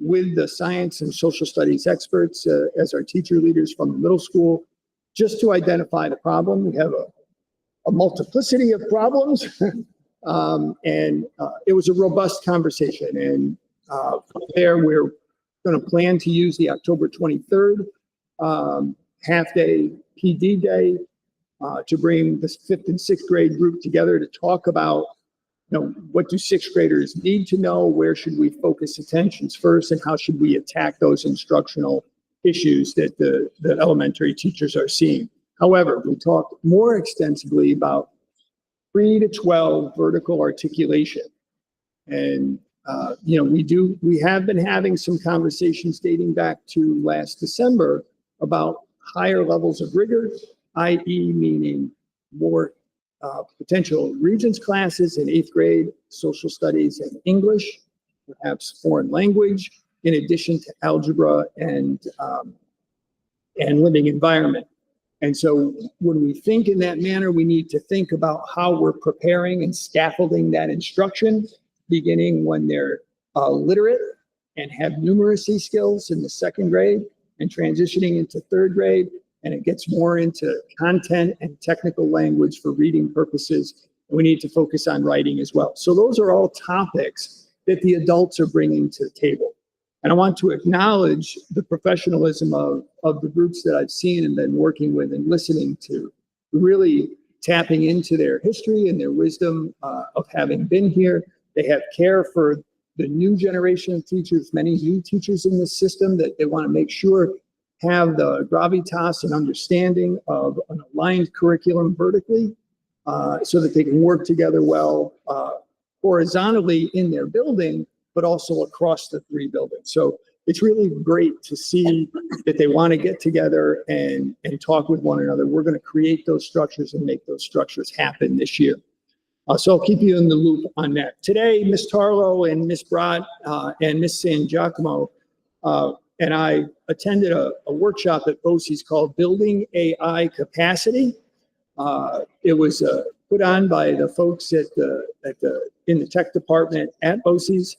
with the science and social studies experts as our teacher leaders from the middle school, just to identify the problem. We have a multiplicity of problems, and it was a robust conversation. And from there, we're going to plan to use the October 23rd half-day PD day to bring the fifth and sixth grade group together to talk about, what do sixth graders need to know? Where should we focus attentions first? And how should we attack those instructional issues that the elementary teachers are seeing? However, we talked more extensively about 3 to 12 vertical articulation. And, we have been having some conversations dating back to last December about higher levels of rigor, i.e. meaning more potential Regents classes in 8th grade, social studies and English, perhaps foreign language, in addition to algebra and living environment. And so when we think in that manner, we need to think about how we're preparing and scaffolding that instruction, beginning when they're literate and have numeracy skills in the 2nd grade and transitioning into 3rd grade. And it gets more into content and technical language for reading purposes. We need to focus on writing as well. So those are all topics that the adults are bringing to the table. And I want to acknowledge the professionalism of the groups that I've seen and been working with and listening to, really tapping into their history and their wisdom of having been here. They have care for the new generation of teachers, many new teachers in this system that they want to make sure have the gravitas and understanding of an aligned curriculum vertically so that they can work together well horizontally in their building, but also across the 3 buildings. So it's really great to see that they want to get together and talk with one another. We're going to create those structures and make those structures happen this year. So I'll keep you in the loop on that. Today, Ms. Tarlow and Ms. Brott and Ms. San Giacomo and I attended a workshop at BOCES called Building AI Capacity. It was put on by the folks in the tech department at BOCES,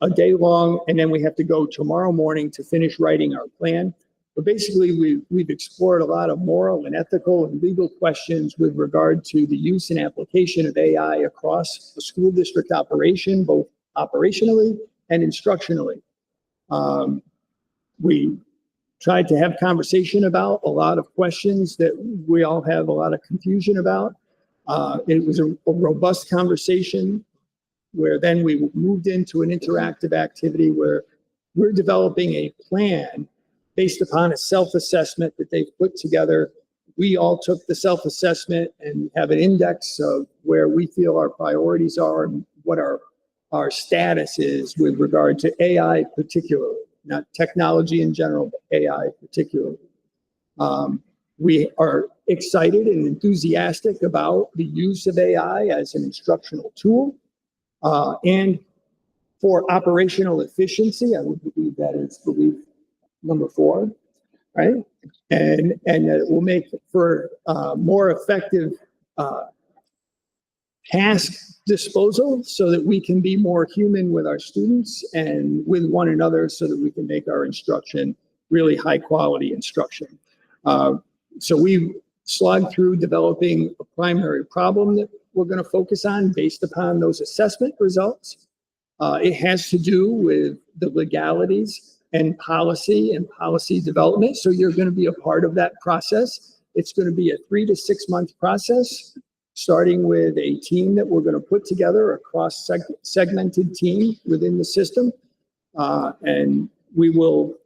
a day long, and then we have to go tomorrow morning to finish writing our plan. But basically, we've explored a lot of moral and ethical and legal questions with regard to the use and application of AI across the school district operation, both operationally and instructionally. We tried to have conversation about a lot of questions that we all have a lot of confusion about. It was a robust conversation where then we moved into an interactive activity where we're developing a plan based upon a self-assessment that they've put together. We all took the self-assessment and have an index of where we feel our priorities are and what our status is with regard to AI particularly, not technology in general, but AI particularly. We are excited and enthusiastic about the use of AI as an instructional tool. And for operational efficiency, I would believe that is belief number 4, right? And it will make for more effective task disposal so that we can be more human with our students and with one another so that we can make our instruction really high quality instruction. So we slogged through developing a primary problem that we're going to focus on based upon those assessment results. It has to do with the legalities and policy development. So you're going to be a part of that process. It's going to be a 3 to 6 month process, starting with a team that we're going to put together, a cross-segmented team within the system. And we will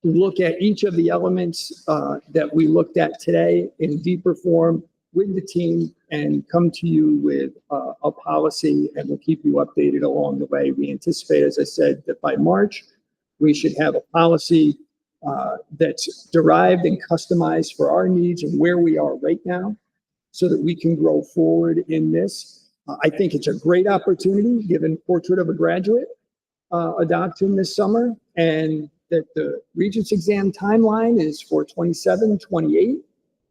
look at each of the elements that we looked at today in deeper form with the team and come to you with a policy, and we'll keep you updated along the way. We anticipate, as I said, that by March, we should have a policy that's derived and customized for our needs and where we are right now so that we can grow forward in this. I think it's a great opportunity, given Portrait of a Graduate adoption this summer, and that the Regents exam timeline is for 27, 28.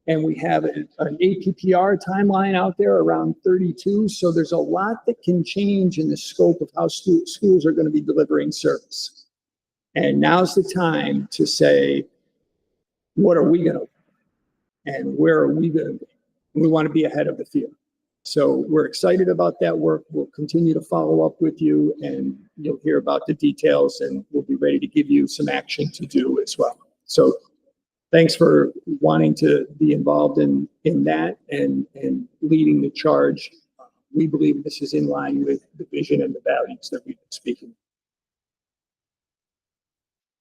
And we have an APPR timeline out there around 32. So there's a lot that can change in the scope of how schools are going to be delivering service. And now's the time to say, what are we going to do? And where are we going to be? We want to be ahead of the field. So we're excited about that work. We'll continue to follow up with you, and you'll hear about the details, and we'll be ready to give you some action to do as well. So thanks for wanting to be involved in that and leading the charge. We believe this is in line with the vision and the values that we've been speaking.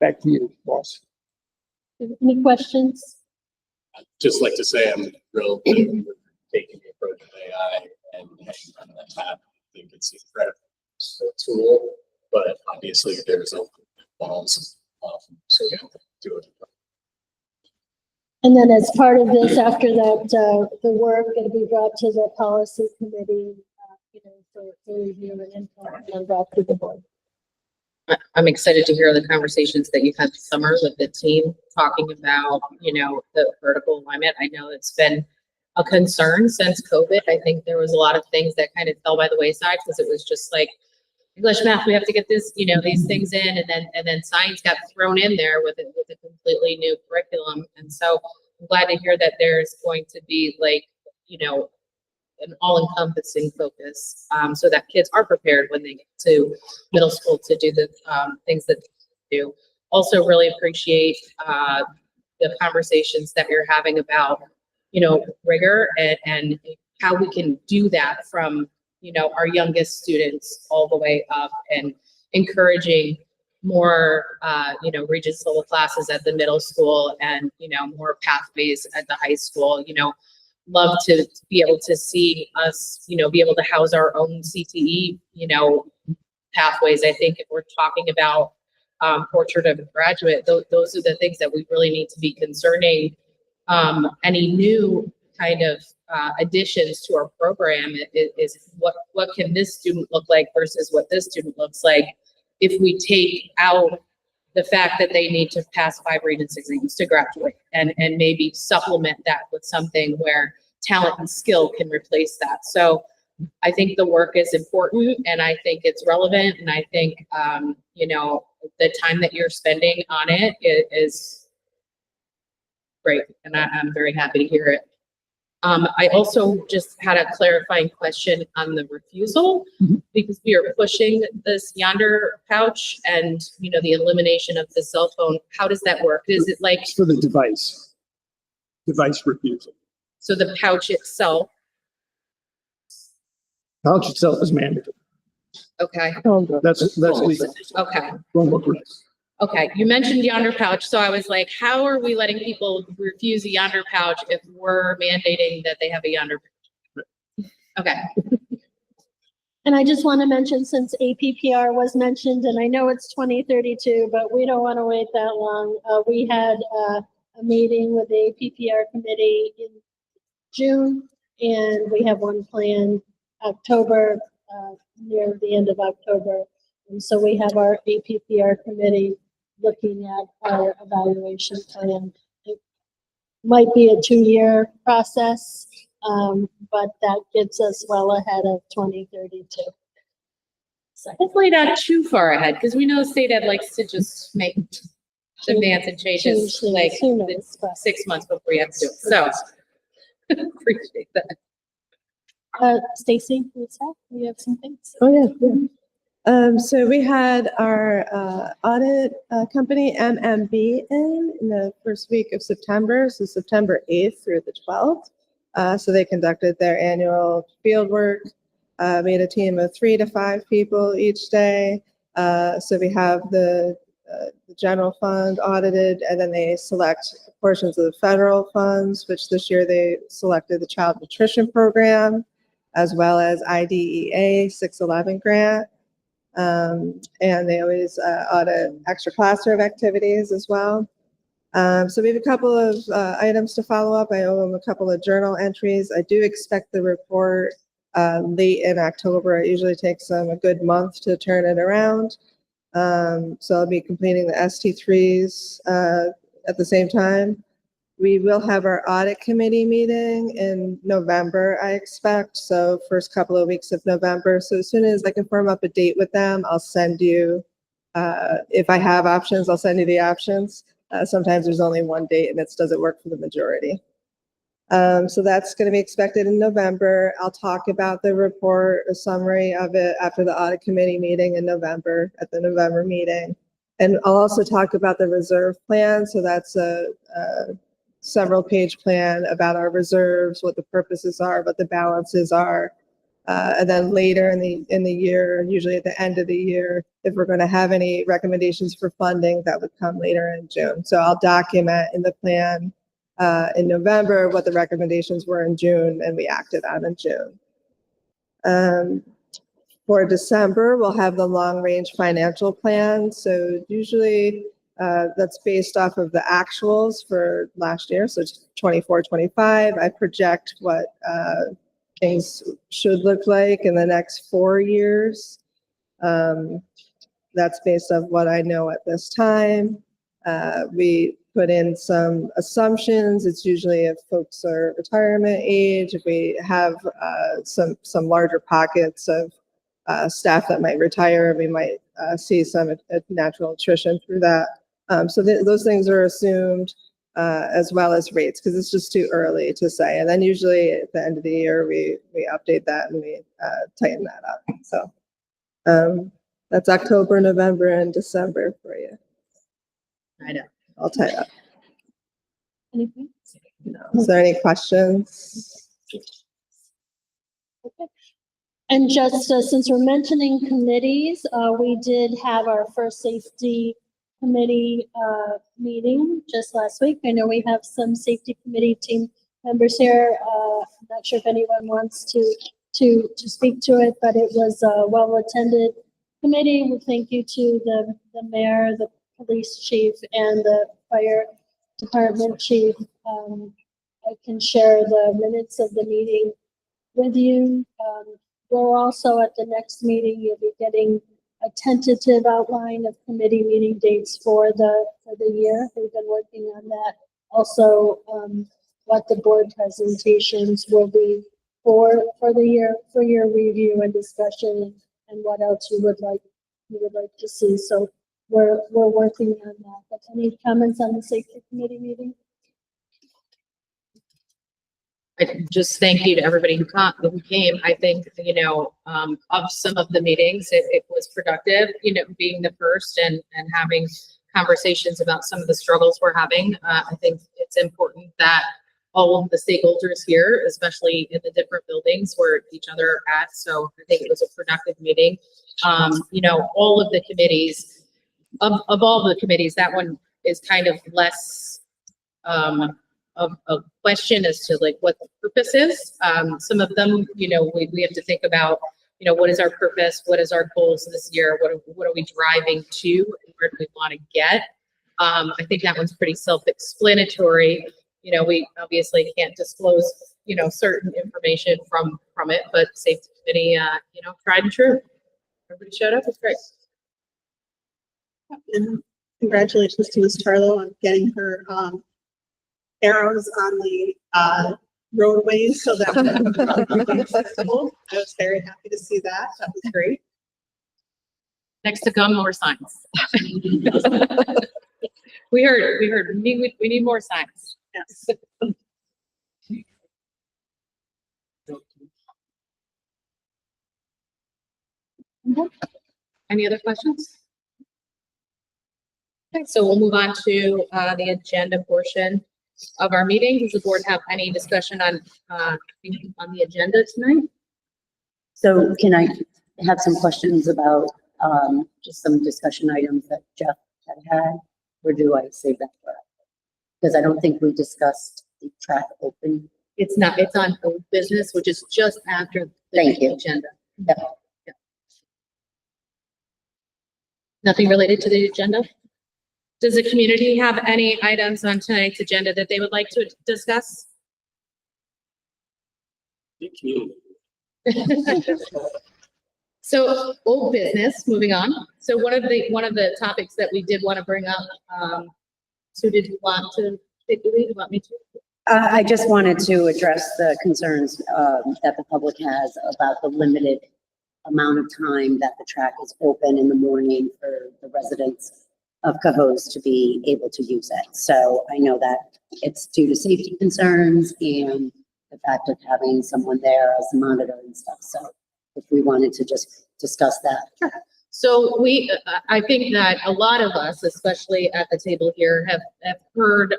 Back to you, boss. Any questions? I'd just like to say I'm thrilled that we're taking the approach of AI and heading on that path. I think it's incredible tool, but obviously there's a balance. So we have to do it. And then as part of this, after that, the work will be brought to the policy committee, for review and input, and then brought to the board. I'm excited to hear the conversations that you've had this summer with the team talking about, the vertical alignment. I know it's been a concern since COVID. I think there was a lot of things that kind of fell by the wayside because it was just like English, math, we have to get this, these things in, and then science got thrown in there with a completely new curriculum. And so I'm glad to hear that there's going to be an all-encompassing focus, so that kids are prepared when they get to middle school to do the things that they do. Also really appreciate the conversations that you're having about, rigor and how we can do that from, our youngest students all the way up, and encouraging more, Regents level classes at the middle school and, more pathways at the high school. Love to be able to see us, be able to house our own CTE, pathways. I think if we're talking about Portrait of a Graduate, those are the things that we really need to be concerning. Any new kind of additions to our program is what can this student look like versus what this student looks like if we take out the fact that they need to pass 5 Regents exams to graduate, and maybe supplement that with something where talent and skill can replace that. So I think the work is important, and I think it's relevant, and I think, the time that you're spending on it is great, and I'm very happy to hear it. I also just had a clarifying question on the refusal, because we are pushing this Yonder pouch and, the elimination of the cell phone. How does that work? Is it like, It's for the device refusal. so the pouch itself? Pouch itself is mandatory. Okay, That's legal. okay. Chromebook rules. Okay, you mentioned yonder pouch, so I was like, how are we letting people refuse a yonder pouch if we're mandating that they have a yonder? Okay, And I just want to mention, since APPR was mentioned, and I know it's 2032, but we don't want to wait that long. We had a meeting with the APPR committee in June, and we have one planned October, near the end of October. And so we have our APPR committee looking at our evaluation plan. It might be a 2-year process, but that gets us well ahead of 2032. So hopefully not too far ahead, because we know state ed likes to just make demands and changes change like things, who knows, but, 6 months before you have to do it. So appreciate that. Stacy, what's that? You have some things? Oh, yeah. So we had our audit company MMB in the first week of September, so September 8th through the 12th. So they conducted their annual field work, made a team of 3 to 5 people each day. So we have the general fund audited, and then they select portions of the federal funds, which this year they selected the child nutrition program, as well as IDEA 611 grant. And they always audit extra classroom activities as well. So we have a couple of items to follow up. I owe them a couple of journal entries. I do expect the report late in October. It usually takes them a good month to turn it around. So I'll be completing the ST3s at the same time. We will have our audit committee meeting in November, I expect. So first couple of weeks of November. So as soon as I can firm up a date with them, I'll send you, if I have options, I'll send you the options. Sometimes there's only one date and it doesn't work for the majority. So that's going to be expected in November. I'll talk about the report, a summary of it after the audit committee meeting in November, at the November meeting. And I'll also talk about the reserve plan. So that's a several page plan about our reserves, what the purposes are, what the balances are. And then later in the year, usually at the end of the year, if we're going to have any recommendations for funding, that would come later in June. So I'll document in the plan in November what the recommendations were in June and we acted on in June. For December, we'll have the long range financial plan. So usually that's based off of the actuals for last year. So it's 24, 25. I project what things should look like in the next 4 years. That's based on what I know at this time. We put in some assumptions. It's usually if folks are retirement age, if we have some larger pockets of staff that might retire, we might see some natural attrition through that. So those things are assumed, as well as rates, because it's just too early to say. And then usually at the end of the year, we update that and we tighten that up. So that's October, November, and December for you. I know. I'll tie it up. Anything? No. Is there any questions? Okay. And just since we're mentioning committees, we did have our first safety committee meeting just last week. I know we have some safety committee team members here. I'm not sure if anyone wants to speak to it, but it was a well-attended committee. We thank you to the mayor, the police chief, and the fire department chief. I can share the minutes of the meeting with you. We're also at the next meeting, you'll be getting a tentative outline of committee meeting dates for the year. We've been working on that. Also, what the board presentations will be for the year, for your review and discussion, and what else you would like to see. So we're working on that. But any comments on the safety committee meeting? I just thank you to everybody who came. I think, of some of the meetings, it was productive, being the first and having conversations about some of the struggles we're having. I think it's important that all of the stakeholders here, especially in the different buildings where each other are at. So I think it was a productive meeting. All of the committees of all the committees, that one is kind of less of a question as to like what the purpose is. Some of them, we have to think about, what is our purpose? What is our goals this year? What are we driving to? And where do we want to get? I think that one's pretty self-explanatory. We obviously can't disclose, certain information from it, but safety committee, tried and true. Everybody showed up. It's great. And congratulations to Ms. Tarlow on getting her arrows on the roadways so that I was very happy to see that. That was great. Next to come, more signs. We heard, we need more signs. Yes. Any other questions? Okay, so we'll move on to the agenda portion of our meeting. Does the board have any discussion on the agenda tonight? So can I have some questions about, just some discussion items that Jeff had, or do I save that for? Because I don't think we discussed the track open. It's not, it's on old business, which is just after the Thank you. agenda. Yeah. Nothing related to the agenda? Does the community have any items on tonight's agenda that they would like to discuss? So old business, moving on. So one of the topics that we did want to bring up, so did you want to take the lead? You want me to? I just wanted to address the concerns that the public has about the limited amount of time that the track is open in the morning for the residents of Cohoes to be able to use it. So I know that it's due to safety concerns and the fact of having someone there as a monitor and stuff. So if we wanted to just discuss that. Sure. So I think that a lot of us, especially at the table here, have heard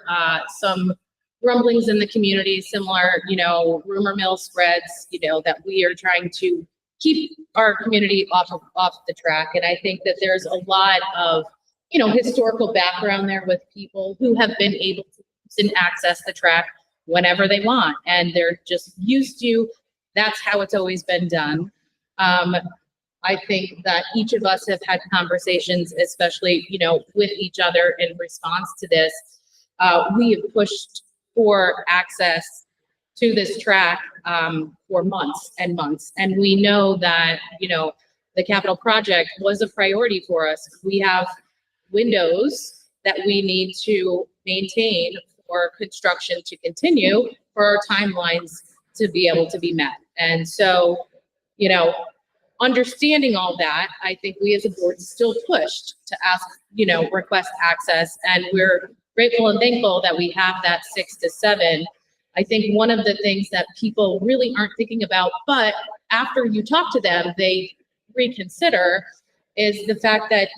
some rumblings in the community, similar, rumor mill spreads, that we are trying to keep our community off the track. And I think that there's a lot of, historical background there with people who have been able to use and access the track whenever they want. And they're just used to, that's how it's always been done. I think that each of us have had conversations, especially, with each other in response to this. We have pushed for access to this track for months and months. And we know that, the capital project was a priority for us. We have windows that we need to maintain for construction to continue, for our timelines to be able to be met. And so, understanding all that, I think we as a board still pushed to ask, request access, and we're grateful and thankful that we have that 6 to 7. I think one of the things that people really aren't thinking about, but after you talk to them, they reconsider, is the fact that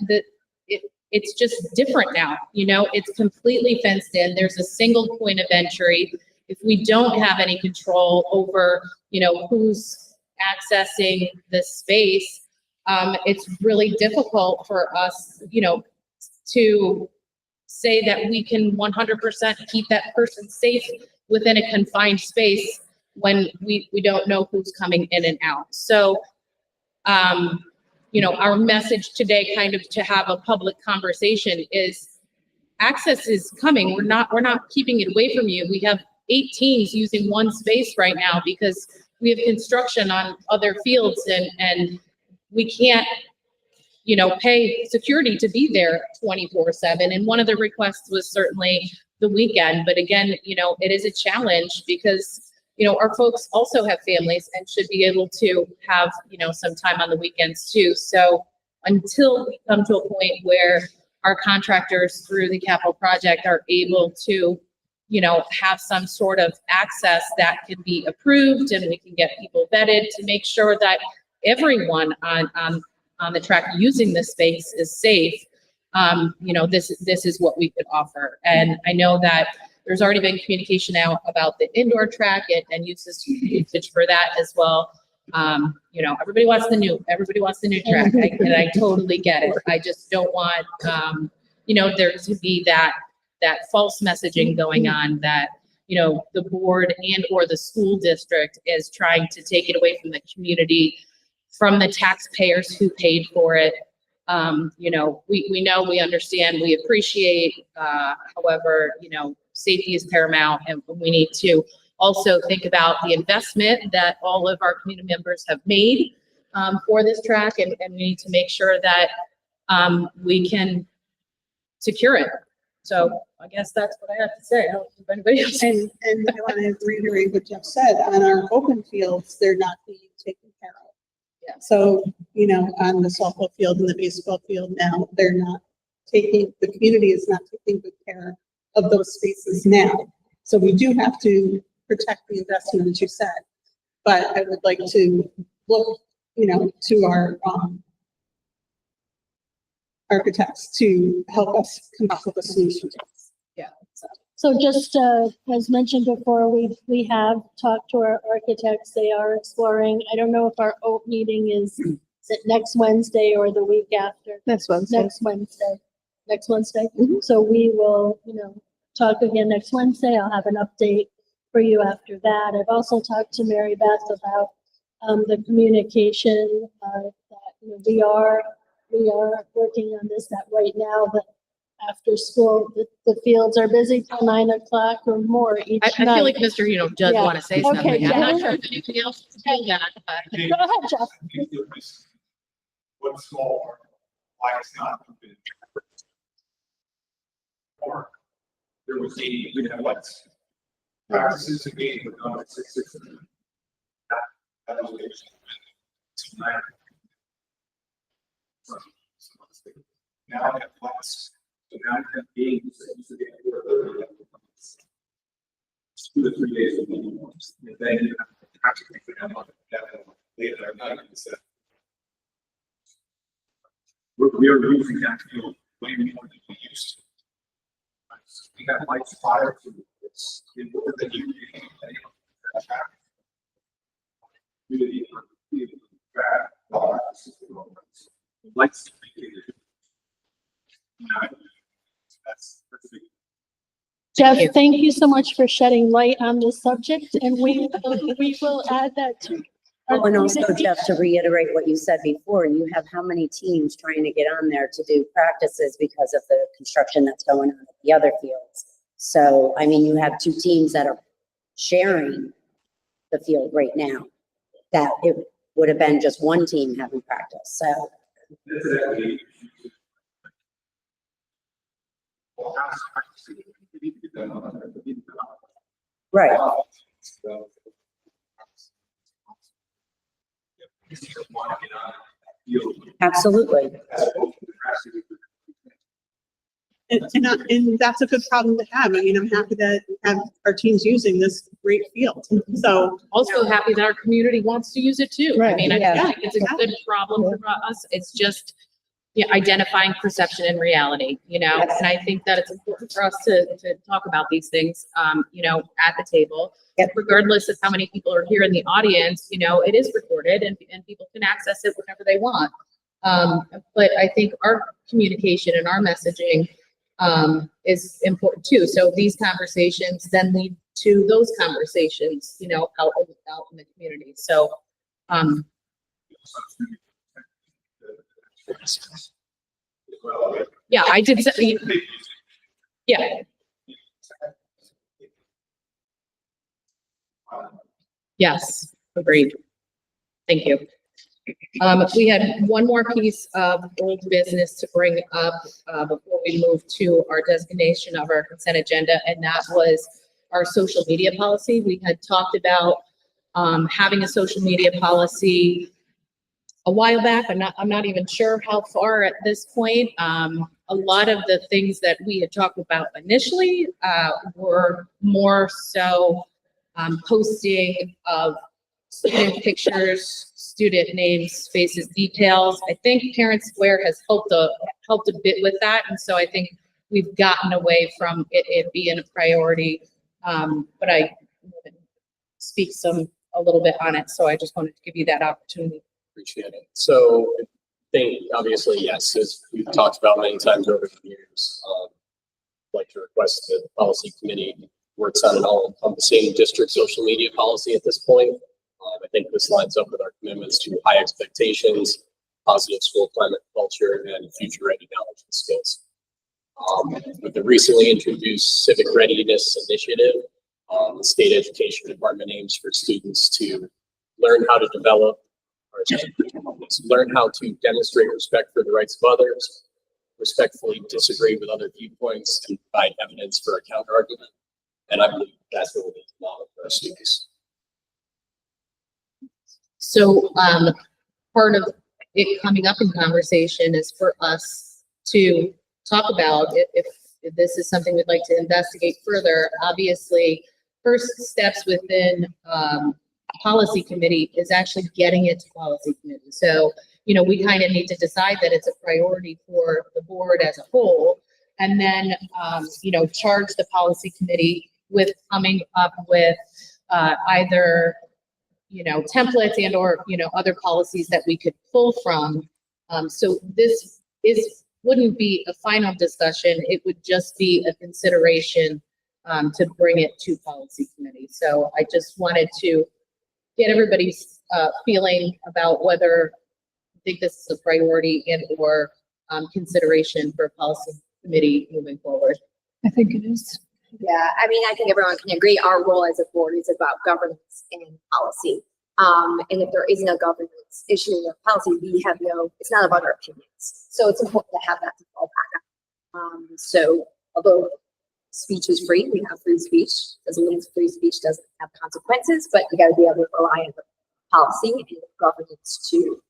it's just different now. It's completely fenced in. There's a single point of entry. If we don't have any control over, who's accessing the space, it's really difficult for us, to say that we can 100% keep that person safe within a confined space when we don't know who's coming in and out. So, our message today, kind of to have a public conversation, is access is coming. We're not keeping it away from you. We have 8 teams using one space right now because we have construction on other fields, and we can't, pay security to be there 24/7. And one of the requests was certainly the weekend. But again, it is a challenge because, our folks also have families and should be able to have, some time on the weekends too. So until we come to a point where our contractors through the capital project are able to, have some sort of access that can be approved, and we can get people vetted to make sure that everyone on the track using this space is safe, this is what we could offer. And I know that there's already been communication out about the indoor track and usage for that as well. Everybody wants the new track, and I totally get it. I just don't want, there to be that false messaging going on that, the board and or the school district is trying to take it away from the community, from the taxpayers who paid for it. We know, we understand, we appreciate, however, safety is paramount, and we need to also think about the investment that all of our community members have made for this track, and we need to make sure that we can secure it. So I guess that's what I have to say. I don't know if anybody else. And I want to reiterate what Jeff said, on our open fields, they're not being taken care of. Yeah. So, on the softball field and the baseball field now, the community is not taking good care of those spaces now. So we do have to protect the investment, as you said. But I would like to look, to our architects to help us come up with a solution. So just, as mentioned before, we have talked to our architects. They are exploring. I don't know if our OAT meeting is it next Wednesday or the week after? Next Wednesday. Next Wednesday. So we will, talk again next Wednesday. I'll have an update for you after that. I've also talked to Mary Beth about the communication that we are working on this, that right now, but after school, the fields are busy till 9 o'clock or more each I night. feel like Mr. does Yeah. want to say Okay, something. I'm not yeah. sure if anybody else feel that, but. Go ahead, Jeff. What's small, why it's not been. Or there was we had what? Practices and games were done at 6. That was it. Tonight. Now I have class. So now I have games that used to be 2 to 3 days a week. And then you have to practically put them on later at night instead. We are using that field way more than we used to. We got lights, fire, it's more than you need. Lights. That's big. Jeff, thank you so much for shedding light on this subject, and we will add that to. Oh, and also, Jeff, to reiterate what you said before, you have how many teams trying to get on there to do practices because of the construction that's going on at the other fields. So, I mean, you have 2 teams that are sharing the field right now, that it would have been just one team having practice, so. Right. Absolutely. And that's a good problem to have. I mean, I'm happy to have our teams using this great field. So Also happy that our community wants to use it too. I Right, mean, I yeah. feel like it's a good problem for us. It's just identifying perception and reality, and I think that it's important for us to talk about these things, at the table. Yep. Regardless of how many people are here in the audience, it is recorded and people can access it whenever they want. But I think our communication and our messaging is important too. So these conversations then lead to those conversations, out in the community. So, yeah, I did say, yeah. Yes, agreed. Thank you. We had one more piece of old business to bring up before we move to our designation of our consent agenda, and that was our social media policy. We had talked about having a social media policy a while back. I'm not even sure how far at this point. A lot of the things that we had talked about initially were more so posting of student pictures, student names, faces, details. I think Parent Square has helped a bit with that, and so I think we've gotten away from it being a priority. But I speak some a little bit on it. So I just wanted to give you that opportunity. Appreciate it. So I think obviously, yes, as we've talked about many times over the years, I'd like to request that the policy committee works on an all-encompassing district social media policy at this point. I think this lines up with our commitments to high expectations, positive school climate culture, and future ready knowledge and skills. With the recently introduced Civic Readiness Initiative, the state education department aims for students to learn how to develop, or learn how to demonstrate respect for the rights of others, respectfully disagree with other viewpoints, and provide evidence for a counter argument. And I believe that's what we need to model for our students. So part of it coming up in conversation is for us to talk about if this is something we'd like to investigate further. Obviously, first steps within policy committee is actually getting it to policy committee. So, you know, we kind of need to decide that it's a priority for the board as a whole, and then, you know, charge the policy committee with coming up with either, you know, templates and or, you know, other policies that we could pull from. So this wouldn't be a final discussion. It would just be a consideration to bring it to policy committee. So I just wanted to get everybody's feeling about whether you think this is a priority and or consideration for policy committee moving forward. I think it is. Yeah, I mean, I think everyone can agree our role as a board is about governance and policy. And if there isn't a governance issue with policy, we have it's not about our opinions. So it's important to have that to fall back on. So although speech is free, we have free speech, doesn't mean free speech doesn't have consequences, but you gotta be able to rely on the policy and governance to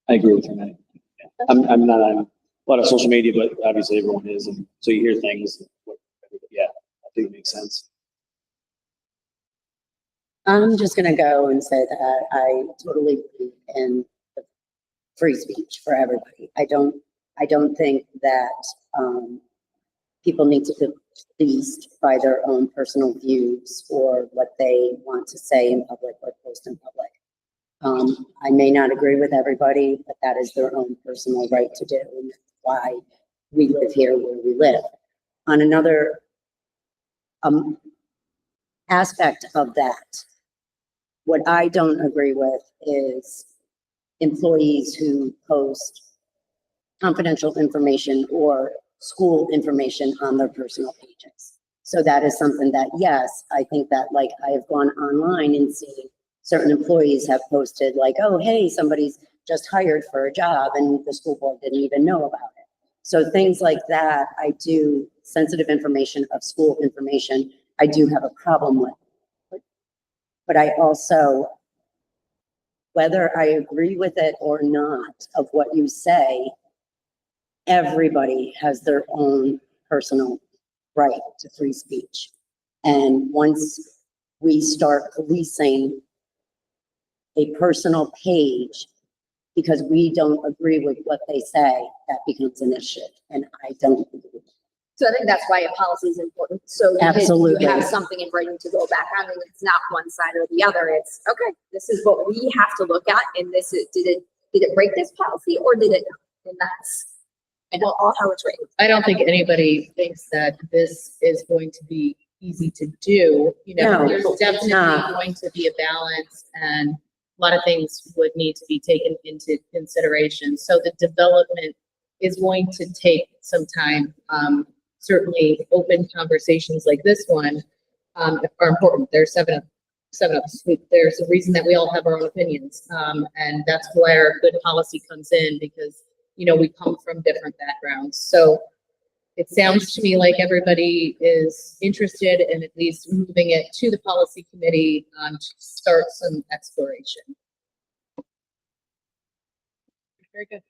I agree with you, Matt. I'm not on a lot of social media, but obviously everyone is, and so you hear things. Yeah, I think it makes sense. I'm just gonna go and say that I totally believe in free speech for everybody. I don't think that people need to be pleased by their own personal views or what they want to say in public or post in public. I may not agree with everybody, but that is their own personal right to do, and that's why we live here where we live. On another aspect of that, what I don't agree with is employees who post confidential information or school information on their personal pages. So that is something that, yes, I think that, like, I have gone online and seen certain employees have posted like, oh, hey, somebody's just hired for a job and the school board didn't even know about it. So things like that, I do, sensitive information of school information, I do have a problem with. But I also, whether I agree with it or not of what you say, everybody has their own personal right to free speech. And once we start policing a personal page because we don't agree with what they say, that becomes an issue. And I don't agree. So I think that's why a policy is important. So you Absolutely. have something in writing to go back on, and it's not one side or the other. It's okay, this is what we have to look at, and this is, did it break this policy or did it not? And that's all how it's written. I don't think anybody thinks that this is going to be easy to do. You know, No, there's it's definitely not. going to be a balance, and a lot of things would need to be taken into consideration. So the development is going to take some time. Certainly open conversations like this one are important. There's seven of us. There's a reason that we all have our own opinions. And that's where good policy comes in, because, you know, we come from different backgrounds. So it sounds to me like everybody is interested in at least moving it to the policy committee to start some exploration. Very good.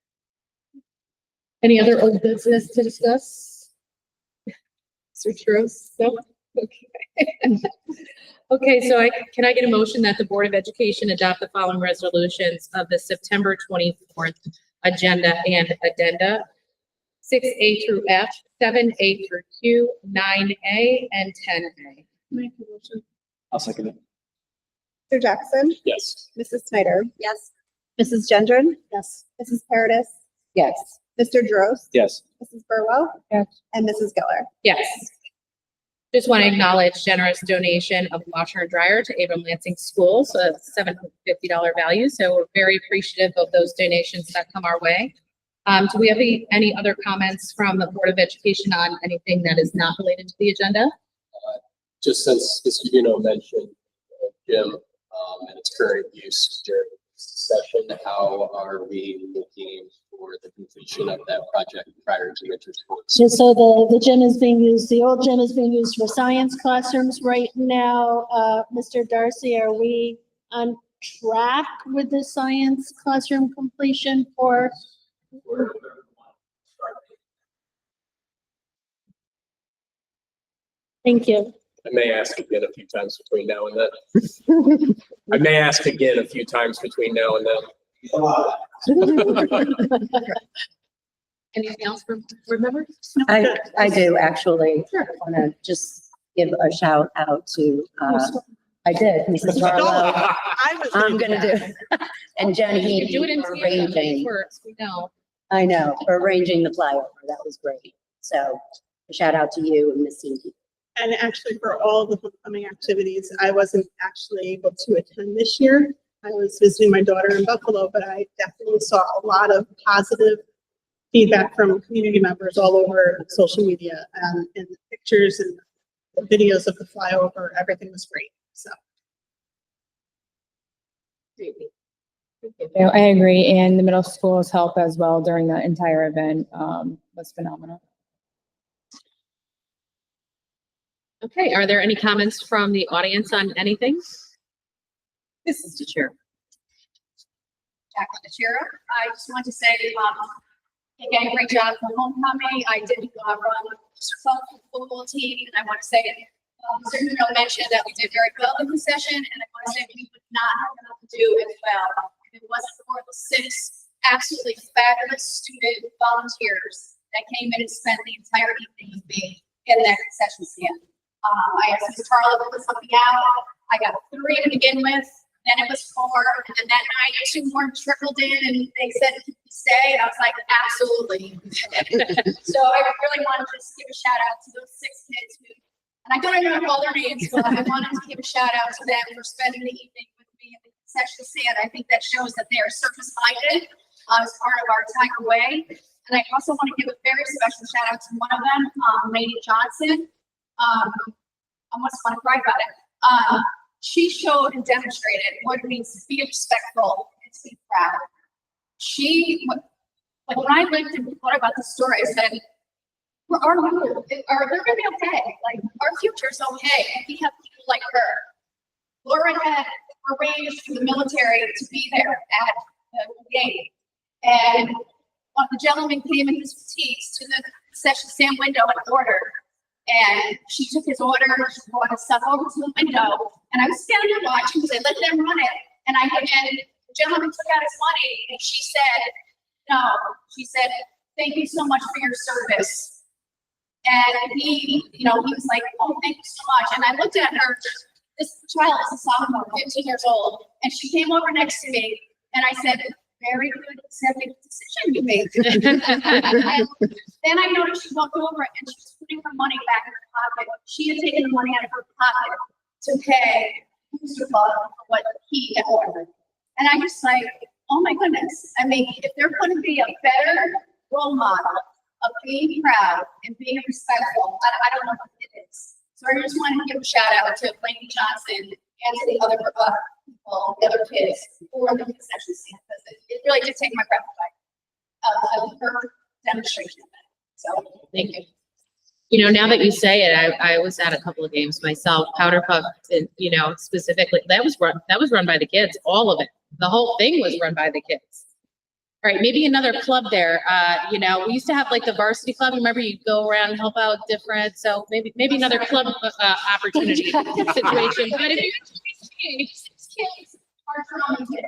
Any other old business to discuss? Mr. Churros? No? Okay. Okay, so can I get a motion that the Board of Education adopt the following resolutions of the September 24th agenda and addenda? 6A through F, 7A through Q, 9A, and 10A. Make a motion. I'll second it. Mr. Jackson, Yes. Mrs. Snyder, Yes. Mrs. Gendron, Yes. Mrs. Paradis, Yes. Mr. Drost, Yes. Mrs. Burwell, Yes. and Mrs. Geller. Yes. Just want to acknowledge generous donation of washer and dryer to Avon Lansing School, so that's $750 value. So we're very appreciative of those donations that come our way. Do we have any other comments from the Board of Education on anything that is not related to the agenda? Just since Mr. mentioned gym, and its current use during this session, how are we looking for the completion of that project prior to winter sports? Just so the gym is being used, the old gym is being used for science classrooms right now. Mr. Darcy, are we on track with the science classroom completion for? Thank you. I may ask again a few times between now and then. I may ask again a few times between now and then. Anything else from board members? I do actually Sure. want to just give a shout out to, I did, Mrs. Harlow. I'm gonna do, and Jen You can do it Heaney in for tandem, arranging, works, we know. I know, for arranging the flyover. That was great. So a shout out to you and Miss Heaney. And actually for all the upcoming activities, I wasn't actually able to attend this year. I was visiting my daughter in Buffalo, but I definitely saw a lot of positive feedback from community members all over social media, and the pictures and the videos of the flyover. Everything was great. So. I agree, and the middle school's help as well during the entire event was phenomenal. Okay, are there any comments from the audience on anything? This is the chair. Jacqueline Shira. I just want to say, again, great job for homecoming. I did run the football team, and I want to say, Mr. Nuno mentioned that we did very well in the session, and I want to say we would not have enough to do as well if it wasn't for the 6 absolutely fabulous student volunteers that came in and spent the entire evening with me in that concession stand. I asked Ms. Carla to put something out. I got 3 to begin with. Then it was 4, and then that night 2 more trickled in, and they said, "Can you stay?" And I was like, "Absolutely." So I really want to just give a shout out to those 6 kids who, and I don't know all their names, but I wanted to give a shout out to them for spending the evening with me in the concession stand. I think that shows that they are service-minded as part of our Tiger Way. And I also want to give a very special shout out to one of them, Lady Johnson. I almost want to cry about it. She showed and demonstrated what it means to be respectful and to be proud. When I lived and thought about the story, I said, they're going to be okay. Like, our future's okay. And we have people like her. Laura had arranged for the military to be there at the game. And the gentleman came in his fatigues to the concession stand window and ordered. And she took his order, she brought his stuff over to the window, and I was standing there watching because I let them run it. And the gentleman took out his money, and she said, "No," she said, "Thank you so much for your service." And he was like, "Oh, thank you so much." And I looked at her. This child is a sophomore, 15 years old, and she came over next to me, and I said, "Very good executive decision you made." And then I noticed she walked over and she was putting her money back in her pocket. She had taken the money out of her pocket to pay Mr. Club for what he had ordered. And I just like, oh my goodness. I mean, if there couldn't be a better role model of being proud and being respectful, I don't know what it is. So I just wanted to give a shout out to Blaney Johnson and to the other people, the other kids who were in the concession stand, because it really did take my breath away of her demonstration of that. So Thank you. Now that you say it, I was at a couple of games myself. Powder Puff, specifically, that was run by the kids. All of it. The whole thing was run by the kids. All right, maybe another club there. We used to have like the varsity club. Remember, you'd go around and help out different. So maybe another club opportunity situation. But if you 6 kids are from kids.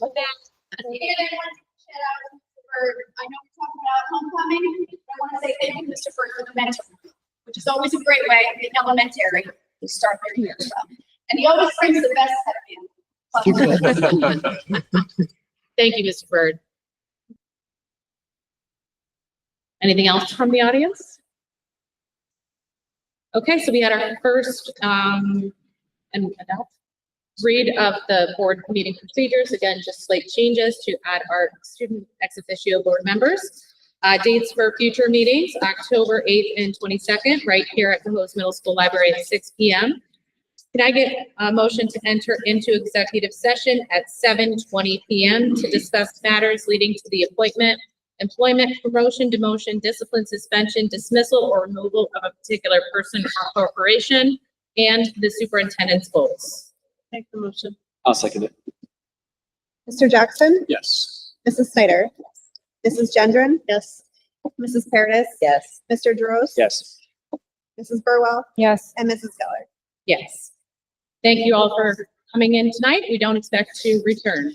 With that, again, I want to shout out to I know we're talking about homecoming, but I want to say thank you, Mr. Bird, for the mentoring, which is always a great way in elementary to start their years from. And he always brings the best set in. Thank you, Mr. Bird. Anything else from the audience? Okay, so we had our first read of the board meeting procedures. Again, just slight changes to add our student ex officio board members. Dates for future meetings, October 8th and 22nd, right here at Cohoes Middle School Library at 6 p.m. Can I get a motion to enter into executive session at 7:20 p.m. to discuss matters leading to the appointment, employment, promotion, demotion, discipline, suspension, dismissal, or removal of a particular person or corporation, and the superintendent's goals? Make the motion. I'll second it. Mr. Jackson, Yes. Mrs. Snyder, Mrs. Gendron, Yes. Mrs. Paradis, Yes. Mr. Drost, Yes. Mrs. Burwell, Yes. and Mrs. Geller. Yes. Thank you all for coming in tonight. We don't expect to return.